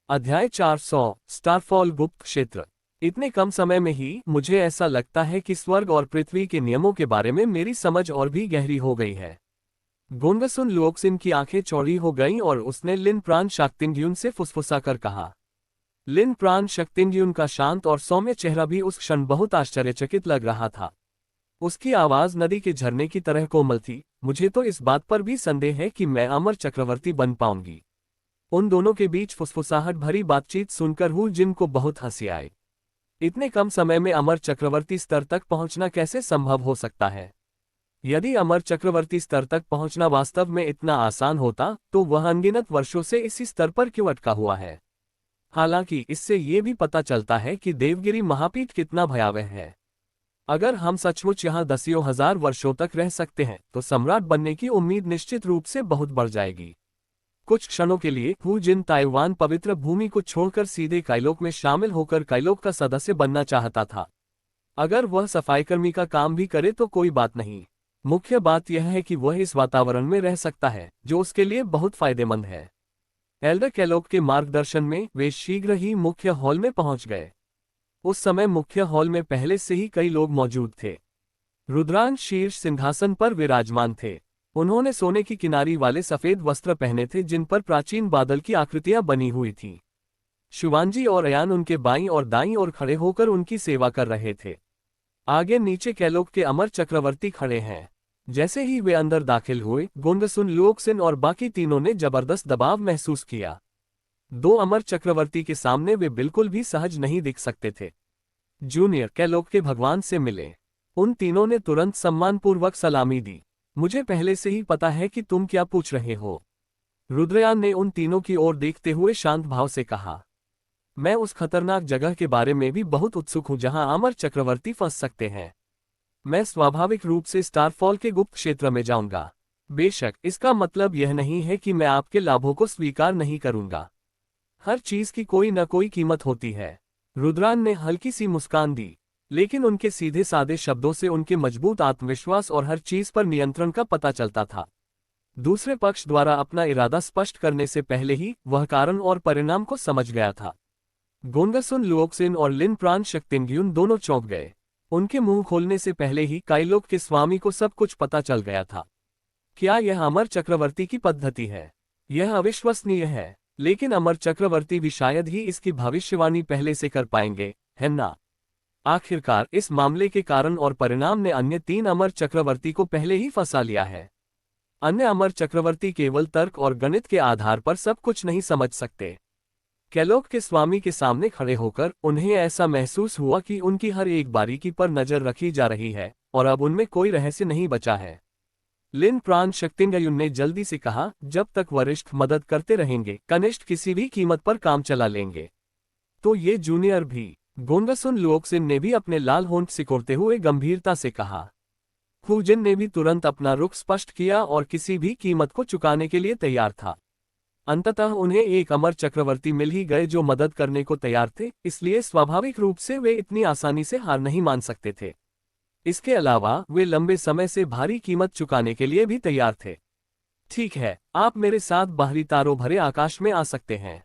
अध्याय 400 स्टारफॉल गुप्त क्षेत्र। इतने कम समय में ही मुझे ऐसा लगता है कि स्वर्ग और पृथ्वी के नियमों के बारे में मेरी समझ और भी गहरी हो गई है। गोंगसुन लुओक्सिन की आंखें चौड़ी हो गईं और उसने लिन प्राण शाक्तिंग्युन से फुसफुसाकर कहा। लिन प्राण शाक्तिंग्युन का शांत और सौम्य चेहरा भी उस क्षण बहुत आश्चर्यचकित लग रहा था। उसकी आवाज नदी के झरने की तरह कोमल थी। मुझे तो इस बात पर भी संदेह है कि मैं अमर चक्रवर्ती बन पाऊंगी। उन दोनों के बीच फुसफुसाहट भरी बातचीत सुनकर हु जिन को बहुत हंसी आई। इतने कम समय में अमर चक्रवर्ती स्तर तक पहुंचना कैसे संभव हो सकता है? यदि अमर चक्रवर्ती स्तर तक पहुंचना वास्तव में इतना आसान होता तो वह अनगिनत वर्षों से इसी स्तर पर क्यों अटका हुआ है? हालांकि इससे ये भी पता चलता है कि देवगिरी महापीठ कितना भयावह है। अगर हम सचमुच यहाँ दसियों हजार वर्षों तक रह सकते हैं तो सम्राट बनने की उम्मीद निश्चित रूप से बहुत बढ़ जाएगी। कुछ क्षणों के लिए हु जिन ताइवान पवित्र भूमि को छोड़कर सीधे काइलोक में शामिल होकर काइलोक का सदस्य बनना चाहता था। अगर वह सफाईकर्मी का काम भी करे तो कोई बात नहीं। मुख्य बात यह है कि वह इस वातावरण में रह सकता है जो उसके लिए बहुत फायदेमंद है। एल्डर कैलोक के मार्गदर्शन में वे शीघ्र ही मुख्य हॉल में पहुंच गए। उस समय मुख्य हॉल में पहले से ही कई लोग मौजूद थे। रुद्रांश शीर्ष सिंहासन पर विराजमान थे। उन्होंने सोने की किनारी वाले सफेद वस्त्र पहने थे जिन पर प्राचीन बादल की आकृतियां बनी हुई थीं। शिवांजी और अयान उनके बाईं और दाईं ओर खड़े होकर उनकी सेवा कर रहे थे। आगे नीचे कैलोक के अमर चक्रवर्ती खड़े हैं। जैसे ही वे अंदर दाखिल हुए, गोंगसुन लुओक्सिन और बाकी तीनों ने जबरदस्त दबाव महसूस किया। दो अमर चक्रवर्ती के सामने वे बिल्कुल भी सहज नहीं दिख सकते थे। जूनियर कैलोक के भगवान से मिले। उन तीनों ने तुरंत सम्मानपूर्वक सलामी दी। मुझे पहले से ही पता है कि तुम क्या पूछ रहे हो, रुद्रयान ने उन तीनों की ओर देखते हुए शांत भाव से कहा। मैं उस खतरनाक जगह के बारे में भी बहुत उत्सुक हूं जहां अमर चक्रवर्ती फंस सकते हैं। मैं स्वाभाविक रूप से स्टारफॉल के गुप्त क्षेत्र में जाऊंगा। बेशक इसका मतलब यह नहीं है कि मैं आपके लाभों को स्वीकार नहीं करूंगा। हर चीज की कोई न कोई कीमत होती है। रुद्रान ने हल्की सी मुस्कान दी, लेकिन उनके सीधे सादे शब्दों से उनके मजबूत आत्मविश्वास और हर चीज पर नियंत्रण का पता चलता था। दूसरे पक्ष द्वारा अपना इरादा स्पष्ट करने से पहले ही वह कारण और परिणाम को समझ गया था। गोंगसुन लुओक्सिन और लिन प्राण शाक्तिंग्युन दोनों चौंक गए। उनके मुंह खोलने से पहले ही काइलोक के स्वामी को सब कुछ पता चल गया था। क्या यह अमर चक्रवर्ती की पद्धति है? यह अविश्वसनीय है, लेकिन अमर चक्रवर्ती भी शायद ही इसकी भविष्यवाणी पहले से कर पाएंगे, है ना? आखिरकार इस मामले के कारण और परिणाम ने अन्य तीन अमर चक्रवर्ती को पहले ही फंसा लिया है। अन्य अमर चक्रवर्ती केवल तर्क और गणित के आधार पर सब कुछ नहीं समझ सकते। कैलोक के स्वामी के सामने खड़े होकर उन्हें ऐसा महसूस हुआ कि उनकी हर एक बारीकी पर नजर रखी जा रही है और अब उनमें कोई रहस्य नहीं बचा है। लिन प्राण शाक्तिंग्युन ने जल्दी से कहा, जब तक वरिष्ठ मदद करते रहेंगे कनिष्ठ किसी भी कीमत पर काम चला लेंगे। तो ये जूनियर भी? गोंगसुन लुओक्सिन ने भी अपने लाल होंठ सिकोड़ते हुए गंभीरता से कहा। हु जिन ने भी तुरंत अपना रुख स्पष्ट किया और किसी भी कीमत को चुकाने के लिए तैयार था। अंततः उन्हें एक अमर चक्रवर्ती मिल ही गए जो मदद करने को तैयार थे, इसलिए स्वाभाविक रूप से वे इतनी आसानी से हार नहीं मान सकते थे। इसके अलावा वे लंबे समय से भारी कीमत चुकाने के लिए भी तैयार थे। ठीक है, आप मेरे साथ बाहरी तारों भरे आकाश में आ सकते हैं।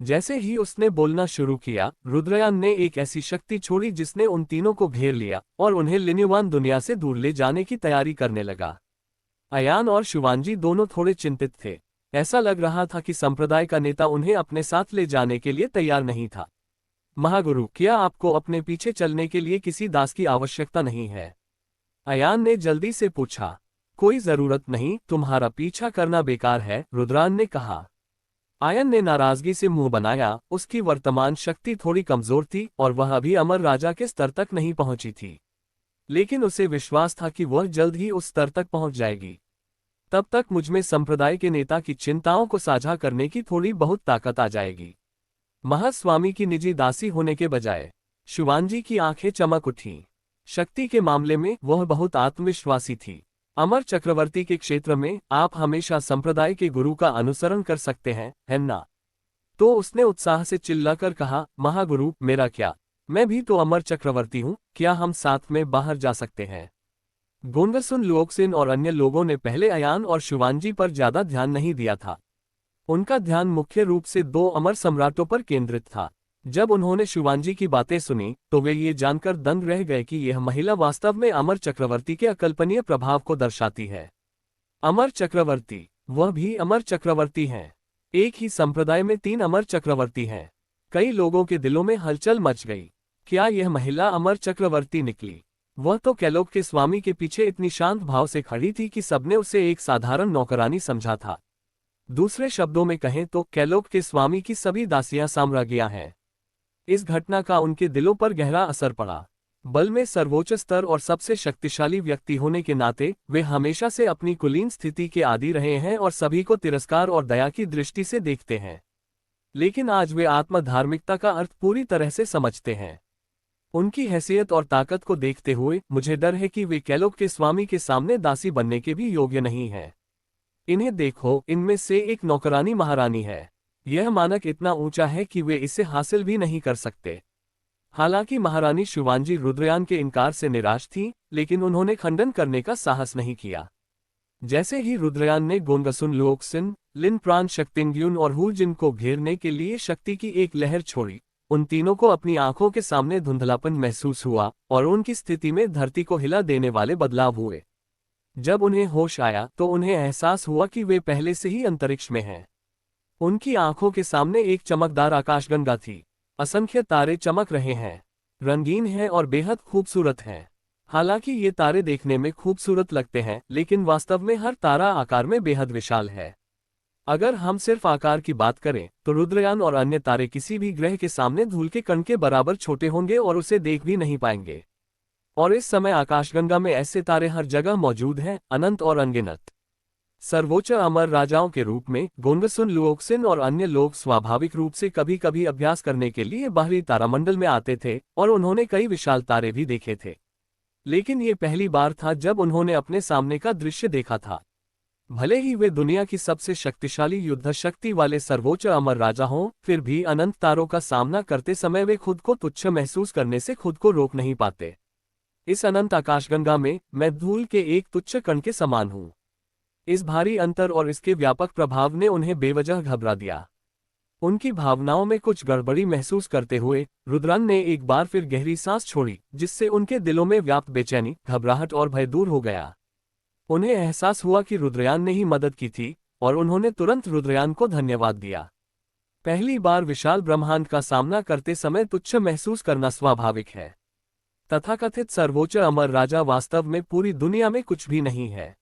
जैसे ही उसने बोलना शुरू किया, रुद्रयान ने एक ऐसी शक्ति छोड़ी जिसने उन तीनों को घेर लिया और उन्हें लिन्युवान दुनिया से दूर ले जाने की तैयारी करने लगा। अयान और शिवांजी दोनों थोड़े चिंतित थे। ऐसा लग रहा था कि संप्रदाय का नेता उन्हें अपने साथ ले जाने के लिए तैयार नहीं था। महागुरु, क्या आपको अपने पीछे चलने के लिए किसी दास की आवश्यकता नहीं है? अयान ने जल्दी से पूछा। कोई जरूरत नहीं, तुम्हारा पीछा करना बेकार है, रुद्रान ने कहा। आयन ने नाराजगी से मुंह बनाया। उसकी वर्तमान शक्ति थोड़ी कमजोर थी और वह अभी अमर राजा के स्तर तक नहीं पहुंची थी, लेकिन उसे विश्वास था कि वह जल्द ही उस स्तर तक पहुंच जाएगी। तब तक मुझमें संप्रदाय के नेता की चिंताओं को साझा करने की थोड़ी बहुत ताकत आ जाएगी। महास्वामी की निजी दासी होने के बजाय शिवांजी की आंखें चमक उठीं। शक्ति के मामले में वह बहुत आत्मविश्वासी थी। अमर चक्रवर्ती के क्षेत्र में आप हमेशा संप्रदाय के गुरु का अनुसरण कर सकते हैं, है ना? तो उसने उत्साह से चिल्लाकर कहा, महागुरु, मेरा क्या? मैं भी तो अमर चक्रवर्ती हूँ, क्या हम साथ में बाहर जा सकते हैं? गोंगसुन लुओक्सिन और अन्य लोगों ने पहले अयान और शिवांजी पर ज्यादा ध्यान नहीं दिया था। उनका ध्यान मुख्य रूप से दो अमर सम्राटों पर केंद्रित था। जब उन्होंने शिवांजी की बातें सुनी तो वे ये जानकर दंग रह गए कि यह महिला वास्तव में अमर चक्रवर्ती के अकल्पनीय प्रभाव को दर्शाती है। अमर चक्रवर्ती, वह भी अमर चक्रवर्ती हैं। एक ही संप्रदाय में 3 अमर चक्रवर्ती हैं। कई लोगों के दिलों में हलचल मच गई। क्या यह महिला अमर चक्रवर्ती निकली? वह तो कैलोग के स्वामी के पीछे इतनी शांत भाव से खड़ी थी कि सबने उसे एक साधारण नौकरानी समझा था। दूसरे शब्दों में कहें तो कैलोग के स्वामी की सभी दासियां साम्राज्ञियां हैं। इस घटना का उनके दिलों पर गहरा असर पड़ा। बल में सर्वोच्च स्तर और सबसे शक्तिशाली व्यक्ति होने के नाते वे हमेशा से अपनी कुलीन स्थिति के आदी रहे हैं और सभी को तिरस्कार और दया की दृष्टि से देखते हैं। लेकिन आज वे आत्मधार्मिकता का अर्थ पूरी तरह से समझते हैं। उनकी हैसियत और ताकत को देखते हुए मुझे डर है कि वे कैलोग के स्वामी के सामने दासी बनने के भी योग्य नहीं हैं। इन्हें देखो, इनमें से एक नौकरानी महारानी है। यह मानक इतना ऊंचा है कि वे इसे हासिल भी नहीं कर सकते। हालांकि महारानी शिवांजी रुद्रयान के इनकार से निराश थी, लेकिन उन्होंने खंडन करने का साहस नहीं किया। जैसे ही रुद्रयान ने गोंगसुन लोकसिन, लिन प्राण शक्तिंग्युन और हुलजिन को घेरने के लिए शक्ति की एक लहर छोड़ी, उन तीनों को अपनी आंखों के सामने धुंधलापन महसूस हुआ और उनकी स्थिति में धरती को हिला देने वाले बदलाव हुए। जब उन्हें होश आया तो उन्हें एहसास हुआ कि वे पहले से ही अंतरिक्ष में हैं। उनकी आंखों के सामने एक चमकदार आकाशगंगा थी। असंख्य तारे चमक रहे हैं, रंगीन हैं और बेहद खूबसूरत हैं। हालांकि ये तारे देखने में खूबसूरत लगते हैं, लेकिन वास्तव में हर तारा आकार में बेहद विशाल है। अगर हम सिर्फ आकार की बात करें तो रुद्रयान और अन्य तारे किसी भी ग्रह के सामने धूल के कण के बराबर छोटे होंगे और उसे देख भी नहीं पाएंगे। और इस समय आकाशगंगा में ऐसे तारे हर जगह मौजूद हैं, अनंत और अनगिनत। सर्वोच्च अमर राजाओं के रूप में गोंगसुन लुओक्सिन और अन्य लोग स्वाभाविक रूप से कभी कभी अभ्यास करने के लिए बाहरी तारामंडल में आते थे और उन्होंने कई विशाल तारे भी देखे थे। लेकिन ये पहली बार था जब उन्होंने अपने सामने का दृश्य देखा था। भले ही वे दुनिया की सबसे शक्तिशाली युद्ध शक्ति वाले सर्वोच्च अमर राजा हों, फिर भी अनंत तारों का सामना करते समय वे खुद को तुच्छ महसूस करने से खुद को रोक नहीं पाते। इस अनंत आकाशगंगा में मैं धूल के एक तुच्छ कण के समान हूं। इस भारी अंतर और इसके व्यापक प्रभाव ने उन्हें बेवजह घबरा दिया। उनकी भावनाओं में कुछ गड़बड़ी महसूस करते हुए रुद्रन ने एक बार फिर गहरी सांस छोड़ी, जिससे उनके दिलों में व्याप्त बेचैनी, घबराहट और भय दूर हो गया। उन्हें एहसास हुआ कि रुद्रयान ने ही मदद की थी और उन्होंने तुरंत रुद्रयान को धन्यवाद दिया। पहली बार विशाल ब्रह्मांड का सामना करते समय तुच्छ महसूस करना स्वाभाविक है। तथाकथित सर्वोच्च अमर राजा वास्तव में पूरी दुनिया में कुछ भी नहीं है।